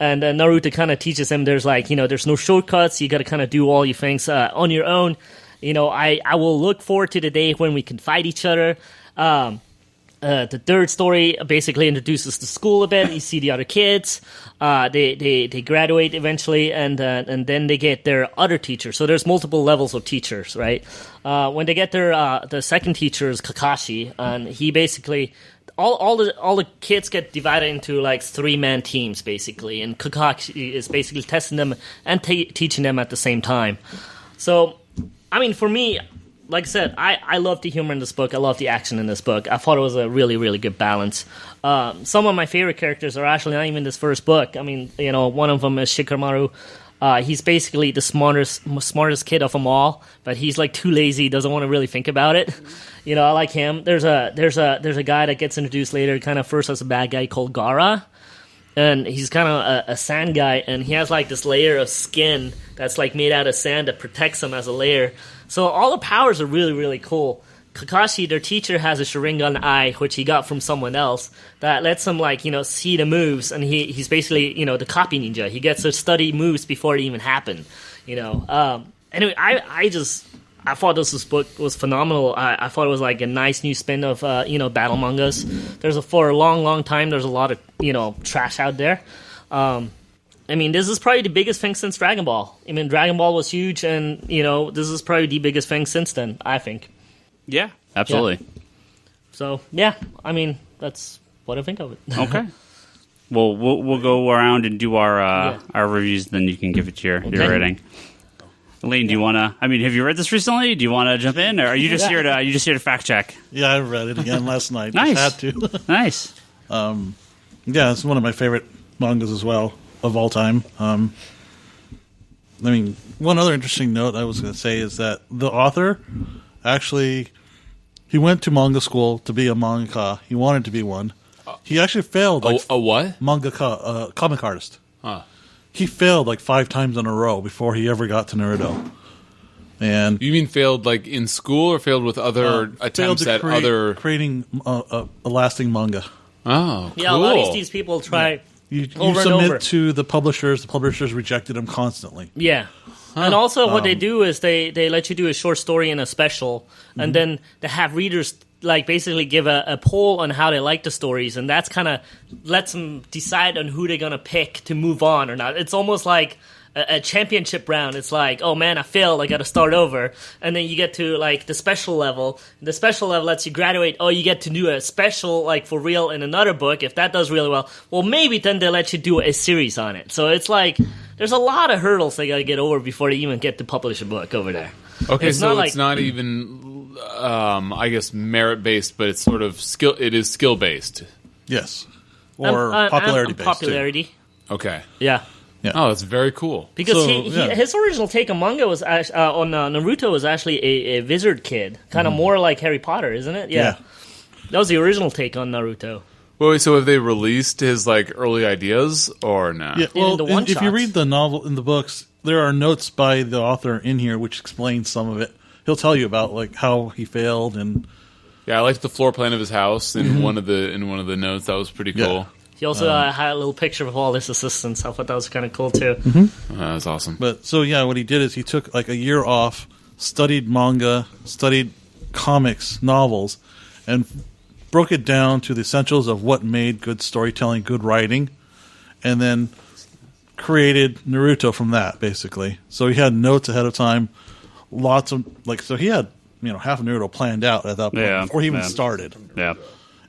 and Naruto kind of teaches him there's there's no shortcuts. You got to kind of do all your things on your own. I will look forward to the day when we can fight each other. The third story basically introduces the school a bit. You see the other kids. They graduate eventually, and then they get their other teacher. So there's multiple levels of teachers, right? When they get the second teacher is Kakashi, and he basically all the kids get divided into like 3-man teams basically, and Kakashi is basically testing them and teaching them at the same time. So, I mean, for me, like I said, I love the humor in this book. I love the action in this book. I thought it was a really, really good balance. Some of my favorite characters are actually not even in this first book. I mean, one of them is Shikamaru. He's basically the smartest kid of them all, but he's like too lazy. Doesn't want to really think about it. I like him. There's a guy that gets introduced later, kind of first as a bad guy called Gaara. And he's kind of a sand guy, and he has like this layer of skin that's like made out of sand that protects him as a layer. So all the powers are really, really cool. Kakashi, their teacher, has a Sharingan eye, which he got from someone else, that lets him see the moves, and he's basically the copy ninja. He gets to study moves before it even happened. Anyway, I thought this book was phenomenal. I thought it was like a nice new spin of battle mangas. For a long, long time, there's a lot of trash out there. I mean, this is probably the biggest thing since Dragon Ball. I mean, Dragon Ball was huge, and this is probably the biggest thing since then, I think. Yeah, absolutely. Yeah. So yeah, I mean, that's what I think of it. Okay. Well, we'll go around and do our reviews, then you can give it your rating. Lane, do you want to? I mean, have you read this recently? Do you want to jump in, or are you just here to fact check? Yeah, I read it again last night. Nice, had to. Nice. Yeah, it's one of my favorite mangas as well of all time. I mean, one other interesting note I was going to say is that the author actually he went to manga school to be a mangaka. He wanted to be one. He actually failed. A what? Mangaka, comic artist. Huh. He failed like 5 times in a row before he ever got to Naruto. And you mean failed like in school, or failed with other attempts at creating a lasting manga? Oh, cool. Yeah, a lot of these people try You over and submit over. to the publishers. The publishers rejected him constantly. Yeah. And also what they do is they let you do a short story in a special, and then they have readers like basically give a poll on how they like the stories, and that's kind of lets them decide on who they're going to pick to move on or not. It's almost like a championship round. It's like, oh man, I failed, I got to start over. And then you get to like the special level. The special level lets you graduate. Oh, you get to do a special like for real in another book. If that does really well, maybe then they let you do a series on it. So it's like there's a lot of hurdles they got to get over before they even get to publish a book over there. Okay, it's not even I guess merit based, but it's sort of skill. It is skill based. Yes, or popularity based. Popularity. Too. Okay. Yeah. Yeah. Oh, that's very cool. Because his original take on manga was on Naruto was actually a wizard kid, kind of more like Harry Potter, isn't it? Yeah. That was the original take on Naruto. Wait, so have they released his like early ideas or not? Yeah, well, if you read the novel in the books, there are notes by the author in here which explain some of it. He'll tell you about like how he failed and. Yeah, I liked the floor plan of his house in one of the notes. That was pretty cool. Yeah. He also had a little picture of all his assistants. I thought that was kind of cool too. That was awesome. But so yeah, what he did is he took like a year off, studied manga, studied comics, novels, and broke it down to the essentials of what made good storytelling, good writing, and then created Naruto from that basically. So he had notes ahead of time, lots of so he had half of Naruto planned out at that point before he even started. Yeah.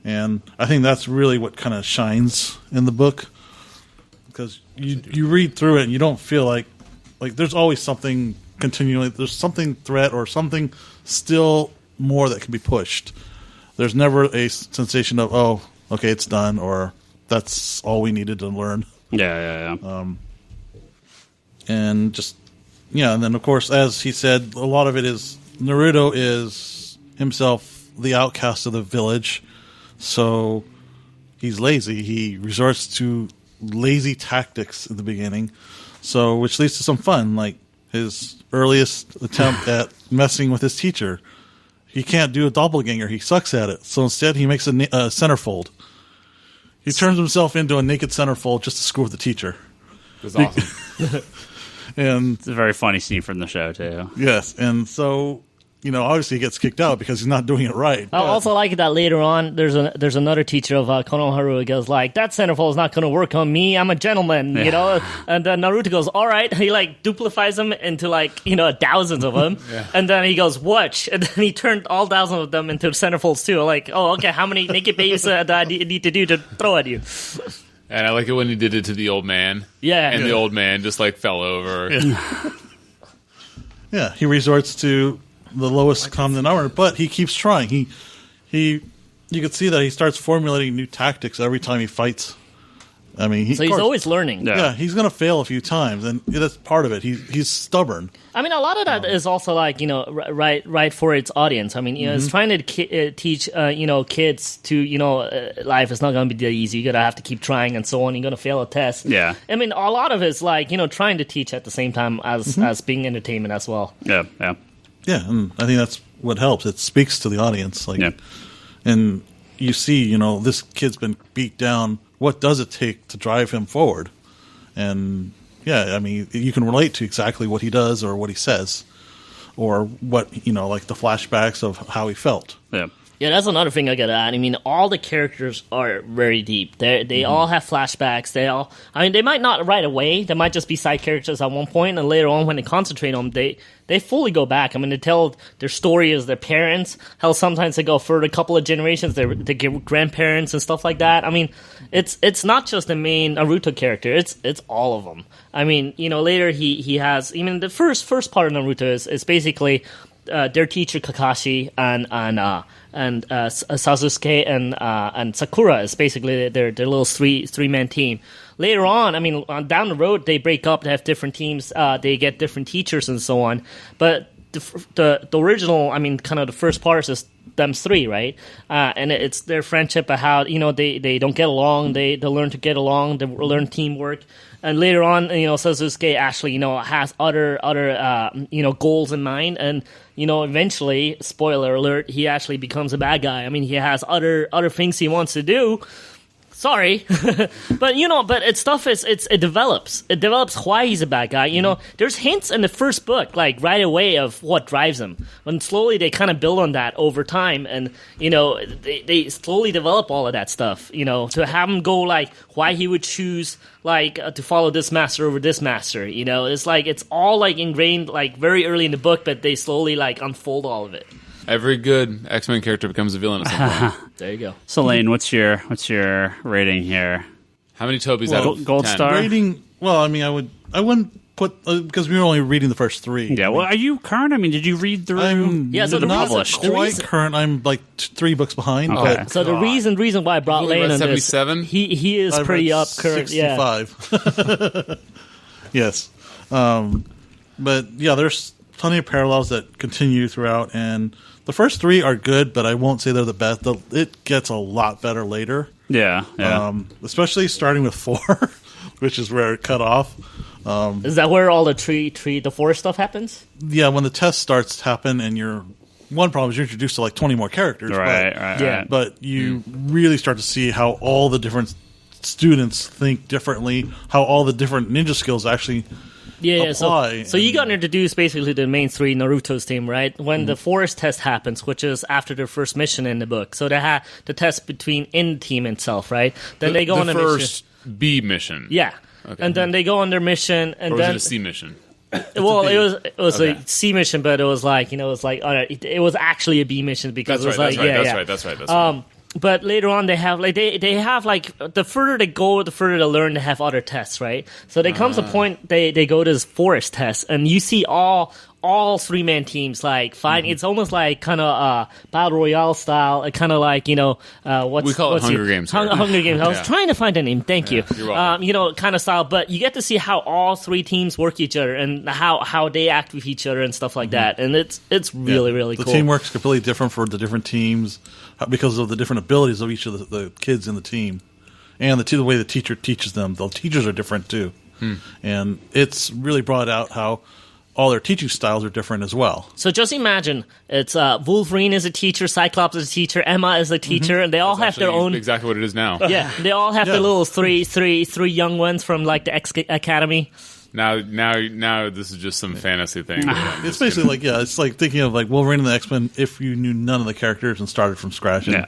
And I think that's really what kind of shines in the book, because you read through it and you don't feel like like there's always something continually. There's something threat or something still more that can be pushed. There's never a sensation of, oh, okay, it's done, or that's all we needed to learn. Yeah. And just, and then, of course, as he said, a lot of it is Naruto is himself the outcast of the village, so he's lazy. He resorts to lazy tactics in the beginning, so which leads to some fun, like his earliest attempt at messing with his teacher. He can't do a doppelganger. He sucks at it. So instead, he makes a centerfold. He turns himself into a naked centerfold just to screw with the teacher. It's awesome. And it's a very funny scene from the show, too. Yes, and so, obviously he gets kicked out because he's not doing it right. I also like that later on, there's another teacher of Konohamaru who goes like, that centerfold is not going to work on me, I'm a gentleman, and then Naruto goes, all right, he duplifies them into thousands of them, and then he goes, watch, and then he turned all thousands of them into centerfolds too, like, oh, okay, how many naked babies do I need to do to throw at you? And I like it when he did it to the old man. Yeah. And the old man just fell over. Yeah, he resorts to the lowest common denominator, but he keeps trying. You can see that he starts formulating new tactics every time he fights. I mean, he's always learning. Yeah, he's going to fail a few times, and that's part of it. He's stubborn. I mean, a lot of that is also right for its audience. I mean, it's trying to teach kids to life is not going to be that easy. You're going to have to keep trying and so on. You're going to fail a test. Yeah. I mean, a lot of it's trying to teach at the same time as being entertainment as well. Yeah. Yeah, and I think that's what helps. It speaks to the audience. And you see, this kid's been beat down. What does it take to drive him forward? And, I mean, you can relate to exactly what he does or what he says or what, like the flashbacks of how he felt. Yeah. Yeah, that's another thing I gotta add. I mean, all the characters are very deep. They all have flashbacks. They might not right away. They might just be side characters at one point, and later on when they concentrate on them, they fully go back. I mean, they tell their story as their parents. Hell, sometimes they go for a couple of generations. They get grandparents and stuff like that. I mean, it's not just the main Naruto character. It's all of them. I mean, later he has even the first part of Naruto is basically their teacher Kakashi and Sasuke and Sakura is basically their little three-man team. Later on, I mean, down the road, they break up, they have different teams, they get different teachers and so on. But the original, I mean, kind of the first part is them three, right? And it's their friendship, how, they don't get along, they learn to get along, they learn teamwork. And later on, Sasuke actually, has other goals in mind, and eventually, spoiler alert, he actually becomes a bad guy. I mean, he has other things he wants to do. Sorry, but it develops. It develops why he's a bad guy. There's hints in the first book, right away, of what drives him. And slowly they kind of build on that over time, and they slowly develop all of that stuff. To have him go why he would choose to follow this master over this master. It's all ingrained very early in the book, but they slowly unfold all of it. Every good X-Men character becomes a villain at some point. There you go. So, Lane, what's your rating here? How many Tobys out of Gold 10? star? Rating, well, I mean, I wouldn't put, because we were only reading the first three. Yeah, well, are you current? I mean, did you read through? So the not published. quite current. I'm 3 books behind. Okay. But So the reason why I brought Lane on this, 77? he is I've pretty read up current. 65. Yes. But yeah, there's plenty of parallels that continue throughout, and the first 3 are good, but I won't say they're the best. It gets a lot better later. Yeah. Especially starting with 4, which is where it cut off. Is that where all the forest stuff happens? Yeah, when the test starts to happen, and one problem is you're introduced to 20 more characters. Right. But you really start to see how all the different students think differently, how all the different ninja skills actually apply. So you got introduced basically to the main 3 Naruto's team, right? When the forest test happens, which is after their first mission in the book. So they had the test in the team itself, right? Then they go on a mission. The first B mission. Yeah. Okay. And then they go on their mission, and or then was it a C mission? Well, it was a C mission, but it was all right. It was actually a B mission because that's it was right. That's right. but later on they have like they have like the further they go, the further they learn. They have other tests, right? So there comes a point they go to this forest test, and you see all 3-man teams like fighting. It's almost like kind of battle royale style, kind of like we call it Hunger Games. Hunger Games. I was trying to find a name. Thank you. You're welcome. Kind of style. But you get to see how all 3 teams work each other and how they act with each other and stuff like that. And it's really really cool. The teamwork's completely different for the different teams because of the different abilities of each of the kids in the team, and the way the teacher teaches them. The teachers are different too, and it's really brought out how all their teaching styles are different as well. So just imagine, it's Wolverine is a teacher, Cyclops is a teacher, Emma is a teacher, and they all have their own... Exactly what it is now. Yeah, they all have their little three young ones from like the X Academy. Now, this is just some fantasy thing. It's basically like, it's like thinking of like Wolverine and the X-Men if you knew none of the characters and started from scratch. And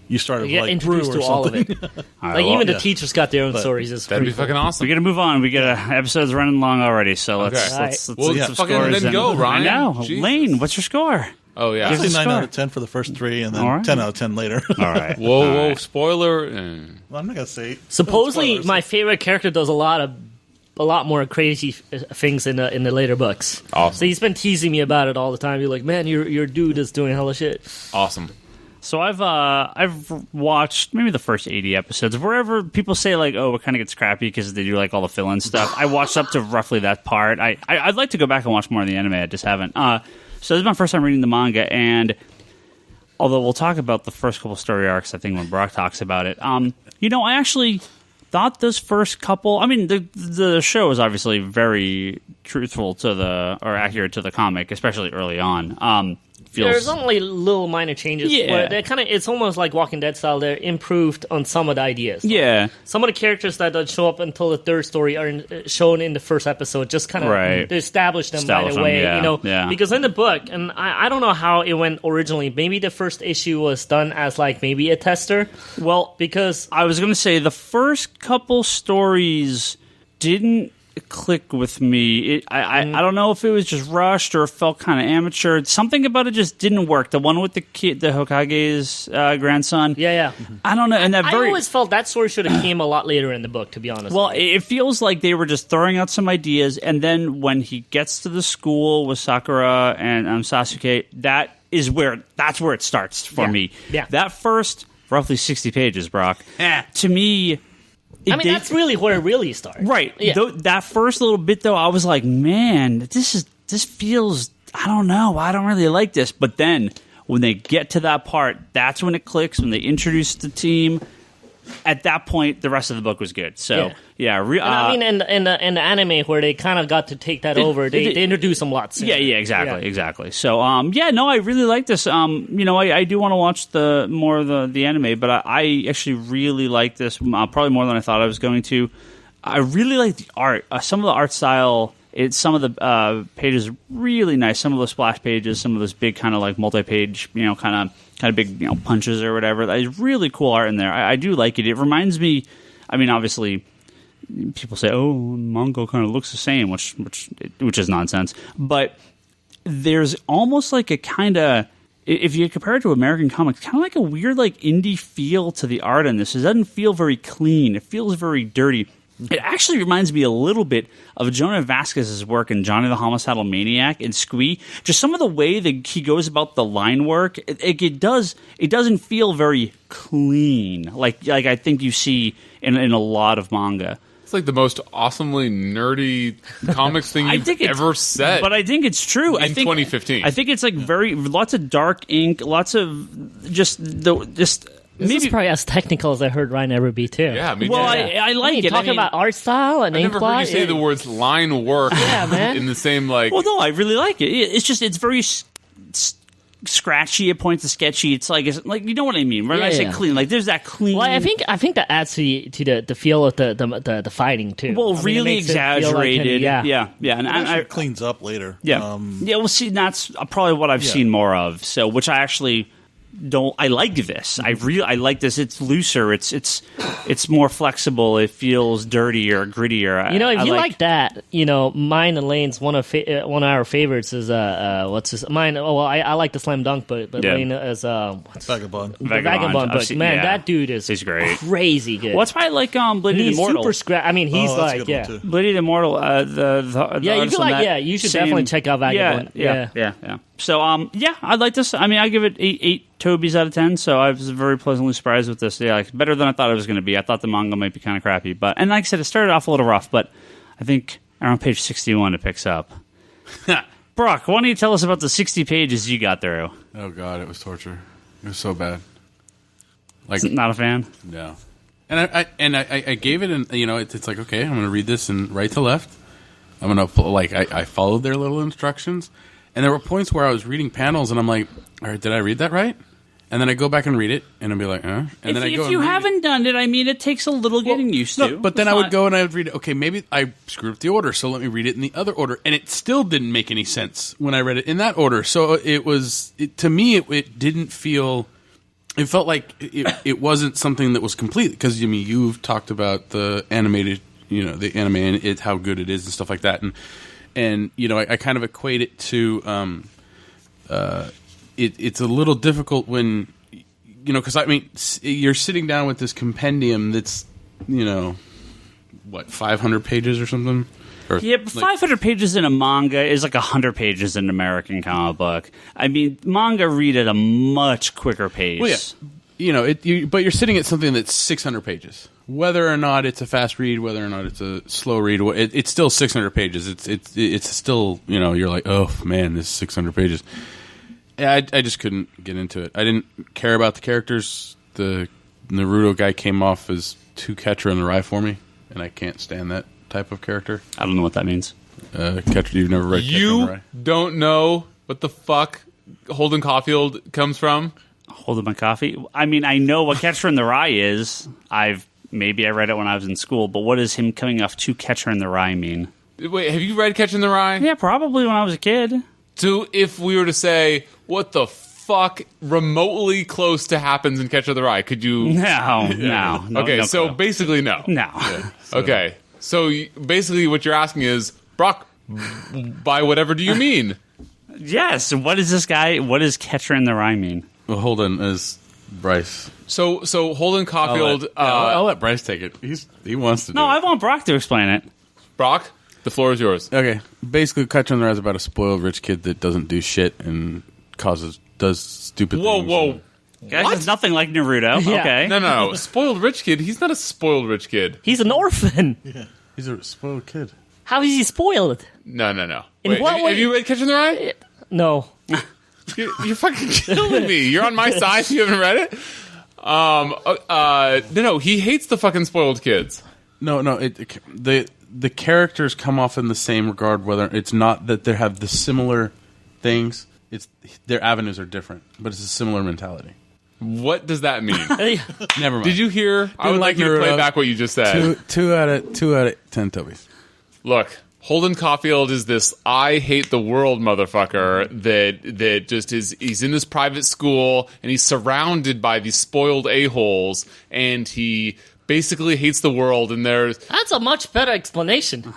you started with like introduced Brew to or all of something. It. Even the teachers got their own stories. That'd be fucking awesome. We got to move on. We got episodes running long already, so let's fucking then go, Ryan. I know. Jesus. Lane, what's your score? Oh yeah, Usually 9 out of 10 for the first 3, and then 10 out of 10 later. All right. Whoa! Spoiler. Well, I'm not gonna say. Supposedly, my favorite character does a lot more crazy things in the later books. Awesome. So he's been teasing me about it all the time. You're like, man, your dude is doing hella shit. Awesome. So I've watched maybe the first 80 episodes. Wherever people say like, oh, it kind of gets crappy because they do like all the fill-in stuff. I watched up to roughly that part. I'd like to go back and watch more of the anime. I just haven't. So this is my first time reading the manga, and although we'll talk about the first couple story arcs, I think when Brock talks about it. I actually thought those first couple. I mean, the show is obviously very truthful or accurate to the comic, especially early on. There's only little minor changes. Yeah. Where it's almost like Walking Dead style. They're improved on some of the ideas. Yeah. Some of the characters that don't show up until the third story are shown in the first episode. Just kind of to establish them right away. Yeah. Because in the book, and I don't know how it went originally. Maybe the first issue was done as like maybe a tester. Well, because I was going to say the first couple stories didn't click with me. I don't know if it was just rushed or it felt kind of amateur. Something about it just didn't work. The one with the kid, the Hokage's grandson. Yeah. I don't know. And I always felt that story should have came a lot later in the book, to be honest. Well, it feels like they were just throwing out some ideas, and then when he gets to the school with Sakura and Sasuke, that's where it starts for me. Yeah. That first roughly 60 pages, Brock, to me... that's really where it really starts. Right. Yeah. That first little bit, though, I was like, man, this feels, I don't know, I don't really like this. But then when they get to that part, that's when it clicks, when they introduce the team. At that point, the rest of the book was good. So, in the anime where they kind of got to take that over, they introduced some lots. Exactly. So, I really like this. I do want to watch the anime, but I actually really like this, probably more than I thought I was going to. I really like the art. Some of the art style, some of the pages really nice. Some of those splash pages, some of those big kind of like multi-page, kind of big, punches or whatever. There's really cool art in there. I do like it. It reminds me, I mean, obviously, people say, oh, manga kind of looks the same, which is nonsense. But there's almost like a kind of, if you compare it to American comics, kind of like a weird like indie feel to the art in this. It doesn't feel very clean. It feels very dirty. It actually reminds me a little bit of Jonah Vasquez's work in Johnny the Homicidal Maniac and Squee. Just some of the way that he goes about the line work, it doesn't feel very clean, like I think you see in a lot of manga. It's like the most awesomely nerdy comics thing you've ever said. But I think it's true. In 2015. I think it's like lots of dark ink, lots of just. This is probably as technical as I heard Ryan ever be, too. Yeah, me too. Well, I like it. Talking about art style and ink I've never heard you say the words line work in the same, like... Well, no, I really like it. It's very scratchy at points, sketchy. It's like you know what I mean? When I say clean, like there's that clean... Well, I think that adds to the feel of the fighting, too. Well, really exaggerated. And it cleans up later. Yeah. Well, see, that's probably what I've seen more of, so which I actually... like this. I like this. It's looser. It's more flexible. It feels dirtier, grittier. If you like that, mine and Lane's one of our favorites is what's his mine? Oh, well, I like the Slam Dunk, but Lane is Vagabond. The Vagabond book. That dude is he's great, crazy good. Well, that's why I like Bleeding Immortal. Super scrap. I mean, he's Bleeding Immortal. You should definitely check out Vagabond. Yeah. So, I like this. I mean, I give it 8 Tobys out of 10, so I was very pleasantly surprised with this. Yeah, better than I thought it was going to be. I thought the manga might be kind of crappy. And like I said, it started off a little rough, but I think around page 61 it picks up. Brock, why don't you tell us about the 60 pages you got through? Oh, God, it was torture. It was so bad. Not a fan? No. And I gave it, it's like, okay, I'm going to read this in right to left. I'm going to, I followed their little instructions. And there were points where I was reading panels, and I'm like, all right, did I read that right? And then I go back and read it, and I'll be like, And then I go if you haven't done it, I mean, it takes a little getting used to. But then I would go and I would read it. Okay, maybe I screwed up the order, so let me read it in the other order. And it still didn't make any sense when I read it in that order. So to me, it didn't feel... It felt like it wasn't something that was complete. Because, you've talked about the animated, the anime and how good it is and stuff like that. And I kind of equate it to it's a little difficult when because you're sitting down with this compendium that's 500 pages or something. But 500 pages in a manga is like 100 pages in an American comic book. I mean, manga read at a much quicker pace. Well, yeah. But you're sitting at something that's 600 pages. Whether or not it's a fast read, whether or not it's a slow read, it's still 600 pages. It's still, you're like, oh, man, this is 600 pages. I just couldn't get into it. I didn't care about the characters. The Naruto guy came off as too catcher in the rye for me, and I can't stand that type of character. I don't know what that means. Catcher, you've never read Catcher in the Rye? You don't know what the fuck Holden Caulfield comes from? Holden my coffee? I mean, I know what Catcher in the Rye is. Maybe I read it when I was in school, but what does him coming off to Catcher in the Rye mean? Wait, have you read Catcher in the Rye? Yeah, probably when I was a kid. So if we were to say, what the fuck remotely close to happens in Catcher in the Rye, could you... No. Okay, so clue. Basically no. No. Yeah, okay, so basically what you're asking is, Brock, by whatever do you mean? Yes, what does Catcher in the Rye mean? Well, Holden is Bryce. So Holden Caulfield... I'll let Bryce take it. He wants to do it. No, I want Brock to explain it. Brock, the floor is yours. Okay. Basically, Catcher in the Rye is about a spoiled rich kid that doesn't do shit and does stupid things. Whoa. Guys, it's nothing like Naruto. Yeah. Okay. No. Spoiled rich kid? He's not a spoiled rich kid. He's an orphan. Yeah, he's a spoiled kid. How is he spoiled? No. In Wait, what way? have you read Catcher in the Rye? No. You're fucking killing me. You're on my side. You haven't read it? No. He hates the fucking spoiled kids. No. The characters come off in the same regard. Whether it's not that they have the similar things, it's their avenues are different, but it's a similar mentality. What does that mean? Never mind. Did you hear? I would like you to play back what you just said. Two out of 10 Tobys. Look. Holden Caulfield is this I hate the world motherfucker that just is. He's in this private school and he's surrounded by these spoiled a-holes and he basically hates the world. And that's a much better explanation.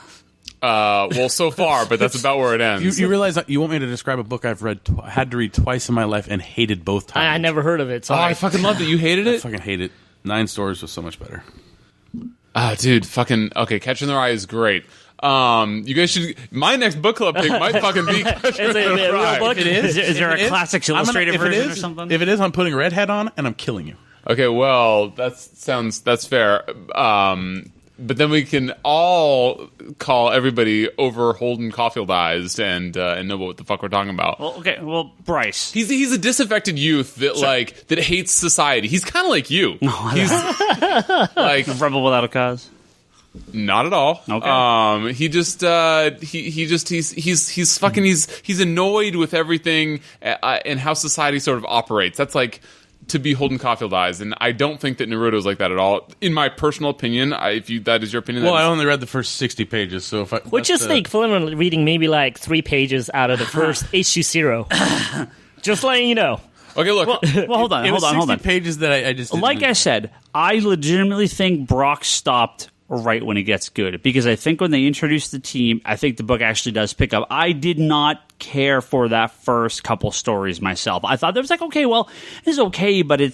Well, so far, but that's about where it ends. You realize that you want me to describe a book I've had to read twice in my life and hated both times. I never heard of it. I fucking loved it. You hated it? I fucking hate it. 9 Stories was so much better. Dude, fucking okay. Catcher in the Rye is great. You guys should. My next book club pick might fucking be Catcher in the Rye. Book? If it is, there a classics illustrated version or something? If it is, I'm putting a red hat on and I'm killing you. Okay, well, that's fair. But then we can all call everybody over Holden Caulfieldized and know what the fuck we're talking about. Well, Bryce. He's a disaffected youth that hates society. He's kind of like you. He's like rebel without a cause. Not at all. Okay. He's annoyed with everything and how society sort of operates. That's like to be Holden Caulfield-ized, and I don't think that Naruto is like that at all. In my personal opinion, that is your opinion. Well, I only read the first 60 pages, so which is the equivalent of reading maybe like 3 pages out of the first issue 0. Just letting you know. Okay, look. Well, hold on. 60 pages that I just didn't Like I said, I legitimately think Brock stopped right when it gets good, because I think when they introduce the team, I think the book actually does pick up. I did not care for that first couple stories myself. I thought there was like, okay, well, it's okay, but it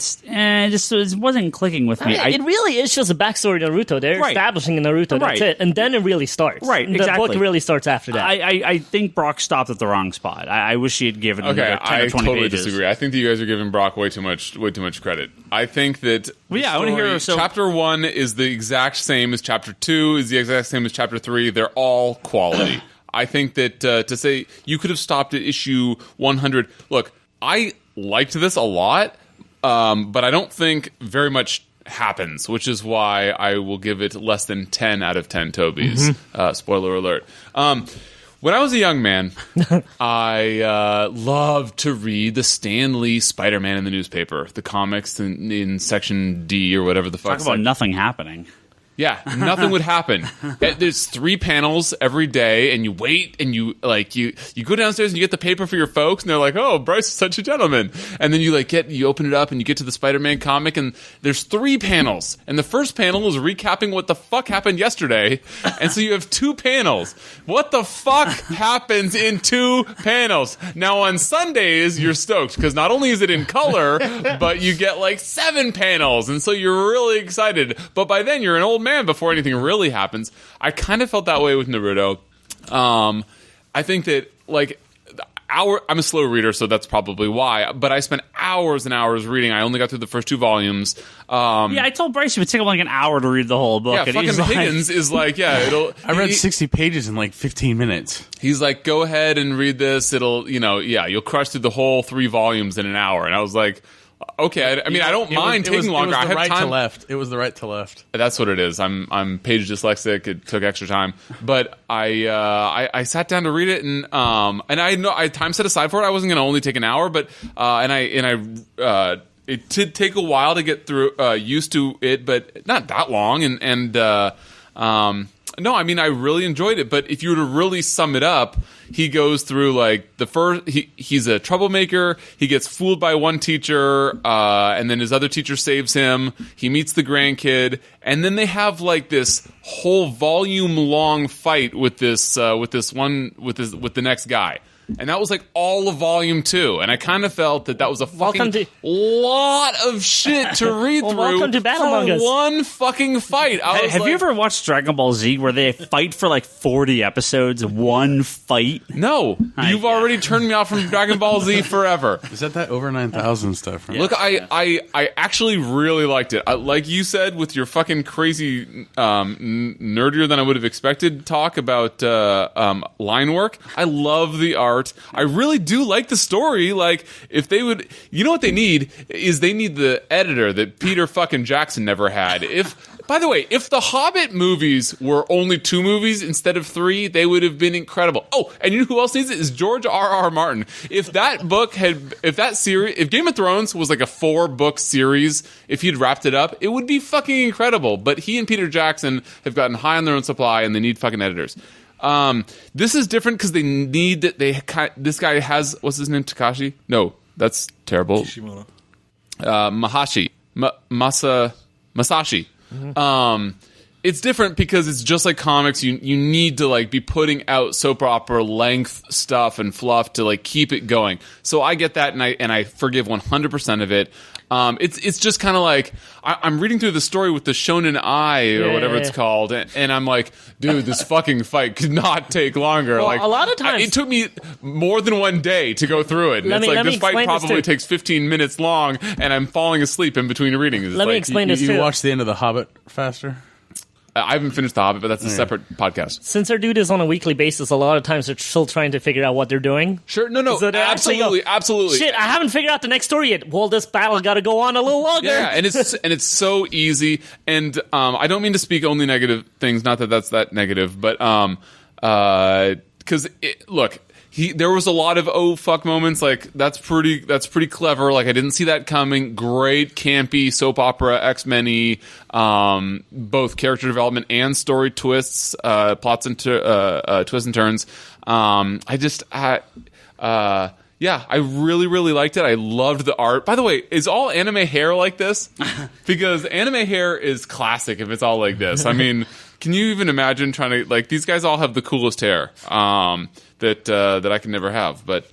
wasn't clicking with me. It really is just a backstory to Naruto. They're establishing Naruto, that's it. And then it really starts. Right, exactly. The book really starts after that. I think Brock stopped at the wrong spot. I wish he had given him 10 or 20 totally pages. disagree. I think that you guys are giving Brock way too much credit. I think that I want to hear. So, chapter 1 is the exact same as chapter 2, is the exact same as chapter 3. They're all quality. I think that to say you could have stopped at issue 100. Look, I liked this a lot, but I don't think very much happens, which is why I will give it less than 10 out of 10 Tobys. Spoiler alert. When I was a young man, I loved to read the Stan Lee Spider-Man in the newspaper, the comics in section D or whatever the fuck. Talk about nothing happening. Yeah, nothing would happen. There's 3 panels every day, and you wait, and you go downstairs and you get the paper for your folks, and they're like, "Oh, Bryce is such a gentleman." And then you open it up and you get to the Spider-Man comic, and there's 3 panels, and the first panel is recapping what the fuck happened yesterday, and so you have 2 panels. What the fuck happens in 2 panels? Now on Sundays you're stoked because not only is it in color, but you get like 7 panels, and so you're really excited. But by then you're an old man before anything really happens. I kind of felt that way with Naruto. I think that I'm a slow reader, so that's probably why. But I spent hours and hours reading. I only got through the first 2 volumes. I told Bryce it would take him like an hour to read the whole book. Yeah, and fucking Higgins is like, I read 60 pages in like 15 minutes. He's like, go ahead and read this. It'll, you'll crush through the whole 3 volumes in an hour. And I was like, okay, I don't mind taking longer. I have time. It was the right to left. That's what it is. I'm page dyslexic. It took extra time, but I sat down to read it, and I know I time set aside for it. I wasn't going to only take an hour, but it did take a while to get through used to it, but not that long. No, I mean, I really enjoyed it, but if you were to really sum it up, he goes through like he's a troublemaker, he gets fooled by one teacher, and then his other teacher saves him, he meets the grandkid, and then they have like this whole volume long fight with the next guy. And that was like all of volume 2. And I kind of felt that was a fucking lot of shit to read through welcome to Battle for Mangas. One fucking fight. Have you ever watched Dragon Ball Z where they fight for like 40 episodes, one fight? No. You've already turned me off from Dragon Ball Z forever. Is that over 9,000 stuff? Right? Look, I actually really liked it. Like you said, with your fucking crazy nerdier than I would have expected talk about line work, I love the art. I really do like the story. Like, if they would, you know what they need is they need the editor that Peter fucking Jackson never had. By the way, if the Hobbit movies were only 2 movies instead of 3, they would have been incredible. Oh, and you know who else needs it? Is George R.R. Martin. If Game of Thrones was like a 4-book series, if he'd wrapped it up, it would be fucking incredible. But he and Peter Jackson have gotten high on their own supply, and they need fucking editors. This is different because they need that. This guy has, what's his name? Takashi? No, that's terrible. Kishimoto. Masashi. Mm-hmm. It's different because it's just like comics. You need to like be putting out soap opera length stuff and fluff to like keep it going. So I get that, and I forgive 100% of it. It's just kind of like I'm reading through the story with the Shonen Ai or whatever it's called, and I'm like, dude, this fucking fight could not take longer. Well, like a lot of times it took me more than one day to go through it. And this fight probably takes 15 minutes long, and I'm falling asleep in between readings. Let me explain this too. You watch the end of The Hobbit faster? I haven't finished The Hobbit, but that's a separate podcast. Since our dude is on a weekly basis, a lot of times they're still trying to figure out what they're doing. Sure, no, so absolutely. Shit, I haven't figured out the next story yet. Well, this battle got to go on a little longer. Yeah, and it's so easy. And I don't mean to speak only negative things. Not that that's that negative, but because look. There was a lot of oh fuck moments. Like that's pretty clever. Like I didn't see that coming. Great campy soap opera X-Men-y, both character development and story twists, plots and twists and turns. Yeah, I really, really liked it. I loved the art. By the way, is all anime hair like this? Because anime hair is classic if it's all like this. I mean, can you even imagine trying to... Like, these guys all have the coolest hair that I can never have. But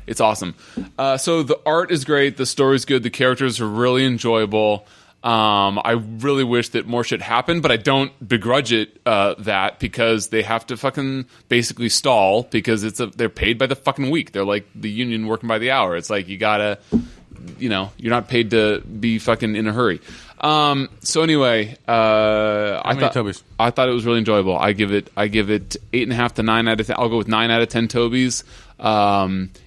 it's awesome. So the art is great. The story's good. The characters are really enjoyable. I really wish that more shit happened, but I don't begrudge it that because they have to fucking basically stall because they're paid by the fucking week. They're like the union working by the hour. It's like you gotta, you're not paid to be fucking in a hurry. So anyway, I thought it was really enjoyable. I give it 8.5 to 9 out of 10. I'll go with 9 out of 10 Tobys.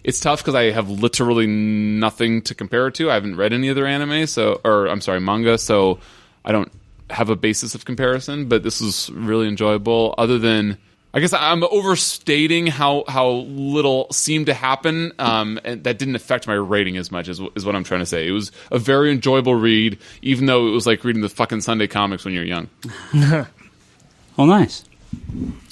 It's tough because I have literally nothing to compare it to. I haven't read any other manga, so I don't have a basis of comparison, but this was really enjoyable. Other than, I guess I'm overstating how little seemed to happen, and that didn't affect my rating as much is what I'm trying to say. It was a very enjoyable read, even though it was like reading the fucking Sunday comics when you're young. Well, nice.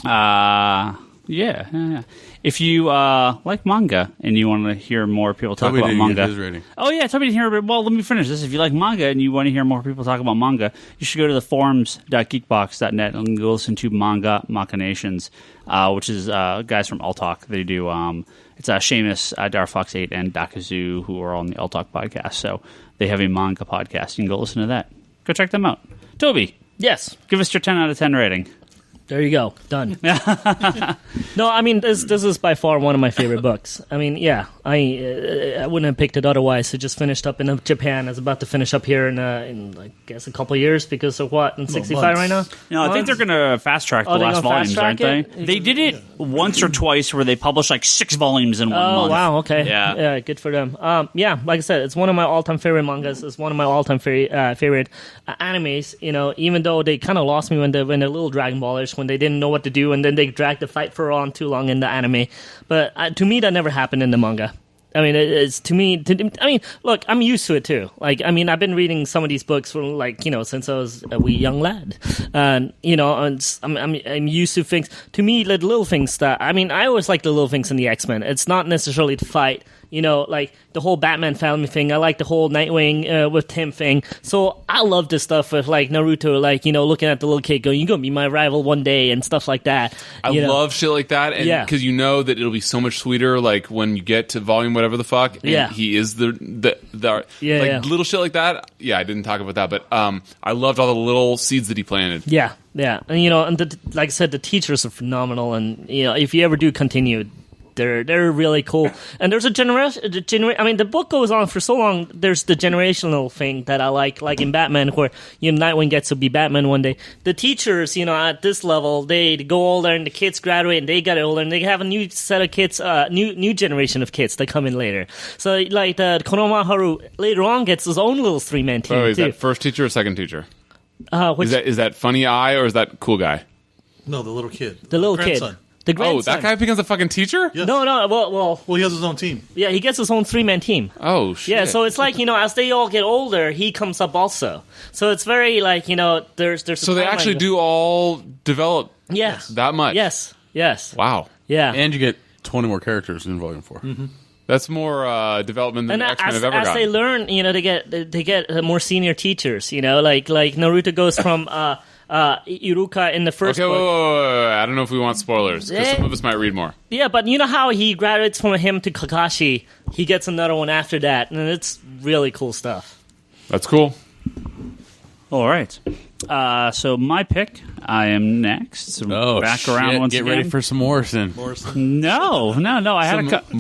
Yeah. If you like manga and you want to hear more people talk about manga, his rating. Oh yeah, Toby didn't hear. Well, let me finish this. If you like manga and you want to hear more people talk about manga, you should go to the forums.geekbox.net and go listen to Manga Machinations, which is guys from All Talk. They do it's Seamus, Darfox8, and Dakazu, who are on the All Talk podcast. So they have a manga podcast. You can go listen to that. Go check them out. Toby, yes, give us your 10 out of 10 rating. There you go. Done. No, I mean, this is by far one of my favorite books. I mean, yeah, I wouldn't have picked it otherwise. It just finished up in Japan. It's about to finish up here in I guess, a couple of years because of what? In 65 right now? No, I think they're going to fast-track the last volumes, aren't they? They did it once or twice where they published like 6 volumes in 1 month. Oh, wow, okay. Yeah, good for them. Yeah, like I said, it's one of my all-time favorite mangas. It's one of my all-time favorite animes, even though they kind of lost me when they're little Dragon Ballers, when they didn't know what to do, and then they dragged the fight for on too long in the anime. But to me, that never happened in the manga. I mean, it's to me. Look, I'm used to it too. Like, I mean, I've been reading some of these books from since I was a wee young lad, and I'm used to things. To me, the little things that I always like the little things in the X-Men. It's not necessarily to fight. Like the whole Batman family thing. I like the whole Nightwing with Tim thing. So I love this stuff with like Naruto, looking at the little kid going, "You're gonna be my rival one day," and stuff like that. I love shit like that, and because that it'll be so much sweeter. Like when you get to volume whatever the fuck, and he is the little shit like that. Yeah, I didn't talk about that, but I loved all the little seeds that he planted. Yeah, and like I said, the teachers are phenomenal, and if you ever do continue. They're really cool, and there's a generation. I mean, the book goes on for so long. There's the generational thing that I like in Batman, where Nightwing gets to be Batman one day. The teachers, at this level, they go older, and the kids graduate, and they get older, and they have a new set of kids, new generation of kids that come in later. So, like the Konomaharu later on gets his own little 3-man team. Oh, is too. that first teacher or second teacher? Is that Funny Eye or is that Cool Guy? No, the little kid. The little grandson. kid. The grandson. Oh, that guy becomes a fucking teacher? Yes. No. Well, he has his own team. Yeah, he gets his own 3-man team. Oh, shit. Yeah, so it's like, as they all get older, he comes up also. So it's very like, there's So they actually do all develop that much? Yes. Wow. Yeah. And you get 20 more characters in Volume 4. Mm-hmm. That's more development than the X-Men have ever gotten. As they learn, they get more senior teachers, like Naruto goes from... Iruka in the first book. Wait. I don't know if we want spoilers, because some of us might read more. Yeah, but you know how he graduates from him to Kakashi? He gets another one after that, and it's really cool stuff. That's cool. All right. So my pick, I am next. So back around once Get again. ready for some Morrison. No. I had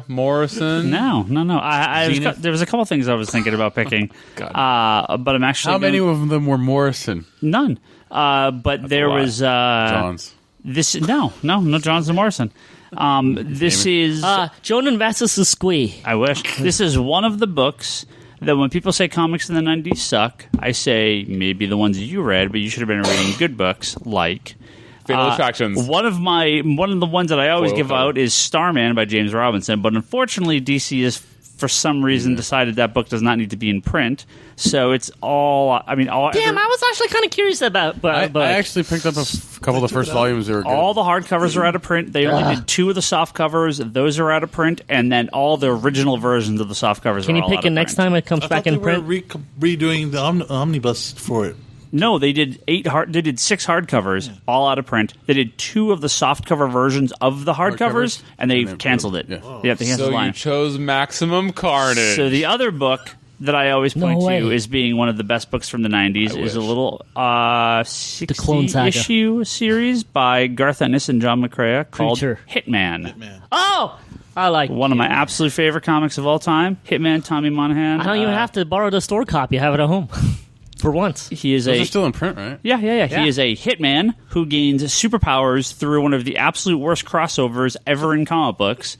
Morrison. No. There was a couple things I was thinking about picking. But I'm actually. How many of them were Morrison? None. But there was Johns. No Johns and Morrison. This is Jonan versus the Squee. I wish. This is one of the books that when people say comics in the 90s suck, I say maybe the ones you read, but you should have been reading good books like Fatal Attractions. One of the ones that I always give out is Starman by James Robinson, but unfortunately DC is for some reason, decided that book does not need to be in print. So it's all. I mean, all. Damn, I was actually kind of curious about. But I actually picked up a couple of the first volumes. They were good. All the hardcovers are out of print. They only did 2 of the soft covers. Those are out of print, and then all the original versions of the soft covers. Can are you all pick out it of next print. time it comes back in print? Redoing the omnibus for it. No, they did 6 hardcovers, all out of print. They did 2 of the softcover versions of the hardcovers, and they canceled it. Yeah. Yeah, they canceled So the you line. chose Maximum Carnage. So the other book that I always point way. to as being one of the best books from the 90s is a little Clone Saga. 60-issue series by Garth Ennis and John McCrea called Creature. Hitman. Oh, I like One of my absolute favorite comics of all time. Hitman, Tommy Monahan. I don't even have to borrow the store copy. I have it at home for once. He is Those a are still in print, right? Yeah. Yeah. He is a hitman who gains superpowers through one of the absolute worst crossovers ever in comic books,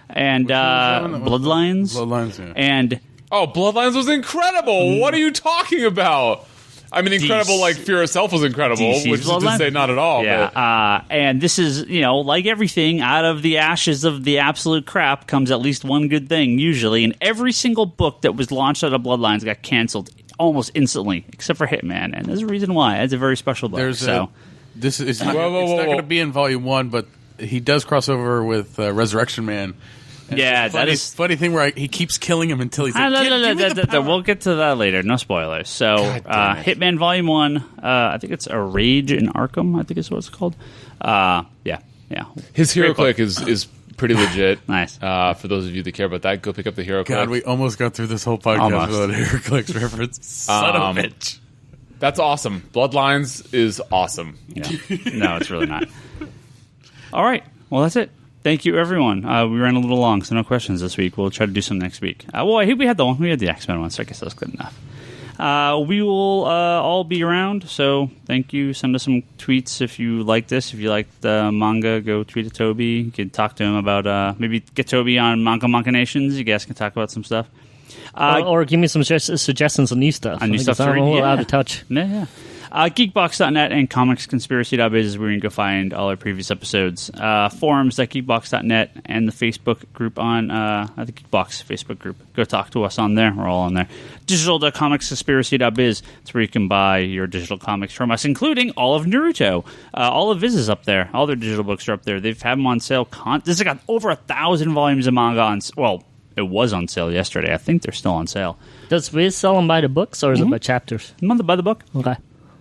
and Bloodlines. Bloodlines, yeah. And Bloodlines was incredible. What are you talking about? I mean, incredible. Like Fear itself was incredible, DC's which is to Bloodline? say not at all. yeah, But and this is like everything, out of the ashes of the absolute crap comes at least one good thing usually. And every single book that was launched out of Bloodlines got canceled almost instantly, except for Hitman, and there's a reason why. It's a very special book. It's not Whoa. going to be in volume 1, but he does cross over with Resurrection Man. And Yeah, it's a that is funny thing where he keeps killing him until he's like, We'll get to that later. No spoilers. So, damn it. Hitman Volume 1, I think it's A Rage in Arkham, I think is what it's called. Yeah. his hero Great book. click is pretty legit. Nice. For those of you that care about that, go pick up the hero God, click. we almost got through this whole podcast Almost. without a Heraclix reference. Son of a bitch. That's awesome. Bloodlines is awesome. Yeah. No, it's really not. All right. Well, that's it. Thank you, everyone. We ran a little long, so no questions this week. We'll try to do some next week. I think we had the X-Men one, so I guess that's good enough. We will all be around, so thank you. Send us some tweets if you like this. If you like the manga, go tweet at Toby. You can talk to him about maybe get Toby on Manga Nations. You guys can talk about some stuff. Or give me some suggestions on new stuff. On new stuff to I'm read, a little yeah. out of touch. Yeah. Geekbox.net and comicsconspiracy.biz is where you can go find all our previous episodes. Forums.geekbox.net and the Facebook group on the Geekbox Facebook group. Go talk to us on there. We're all on there. Digital.comicsconspiracy.biz. That's where you can buy your digital comics from us, including all of Naruto. All of Viz is up there. All their digital books are up there. They've had them on sale. This has got over 1,000 volumes of manga on. Well, it was on sale yesterday. I think they're still on sale. Does Viz sell them by the books or is it by chapters? By the book. Okay.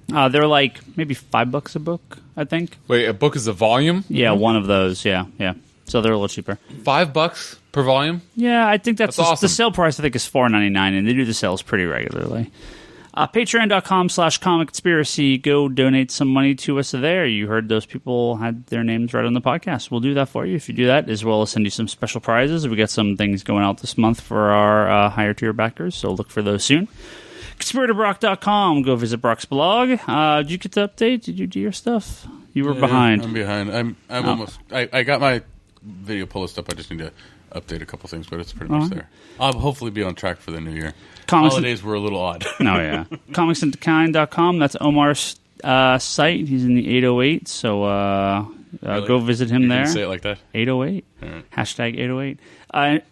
They're like maybe $5 a book, I think. Wait, a book is a volume? Yeah, one of those. Yeah. So they're a little cheaper. $5 per volume? Yeah, I think that's awesome. The sale price. I think is $4.99, and they do the sales pretty regularly. Patreon.com/comicconspiracy. Go donate some money to us there. You heard those people had their names right on the podcast. We'll do that for you if you do that, as well as send you some special prizes. We got some things going out this month for our higher tier backers, so look for those soon. ConspiratorBrock.com. Go visit Brock's blog. Did you get the update? Did you do your stuff? You were behind. I'm behind. I'm almost. I got my video pull list up. I just need to update a couple things, but it's pretty much there. I'll hopefully be on track for the new year. Holidays were a little odd. Oh, yeah. Comicsandkind.com. That's Omar's site. He's in the 808, so go visit him there. Say it like that. 808. Right. Hashtag 808.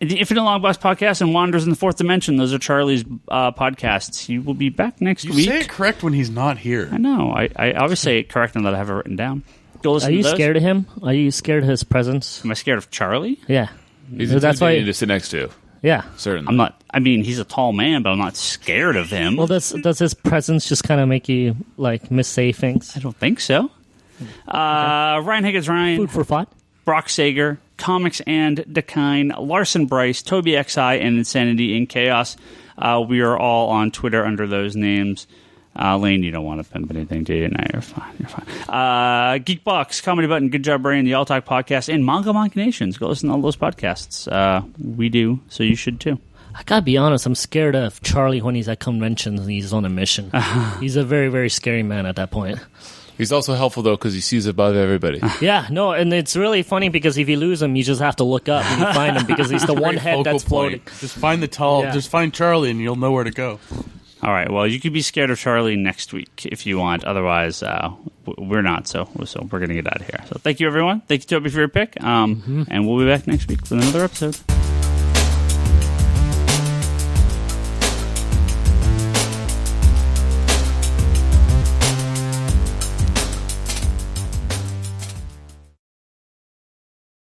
The Infinite Long Box Podcast and Wanderers in the Fourth Dimension. Those are Charlie's podcasts. He will be back next week. You say it correct when he's not here. I know. I always say it correct now that I have it written down. Go listen Are you to those. scared of him? Are you scared of his presence? Am I scared of Charlie? Yeah. He's That's why. intimidating to sit next to. Yeah. Certainly. I'm not. I mean, he's a tall man, but I'm not scared of him. Well, does his presence just kind of make you like missay things? I don't think so. Ryan Higgins, Food for thought. Brock Sager, Comics and Decline, Larsen Bryce, Toby XI, and Insanity in Chaos. We are all on Twitter under those names. Lane, you don't want to pimp anything, do you? No, you're fine. Geekbox, Comedy Button, Good Job Brain, the All Talk Podcast, and Manga Nations. Go listen to all those podcasts. We do, so you should too. I gotta be honest, I'm scared of Charlie when he's at conventions and he's on a mission. He's a very, very scary man at that point. He's also helpful, though, because he sees above everybody. Yeah, no, and it's really funny because if you lose him, you just have to look up and you find him because he's the one head that's floating. Just find the tall. Yeah. Just find Charlie, and you'll know where to go. All right, well, you could be scared of Charlie next week if you want. Otherwise, we're not, so we're going to get out of here. So thank you, everyone. Thank you, Toby, for your pick. And we'll be back next week with another episode.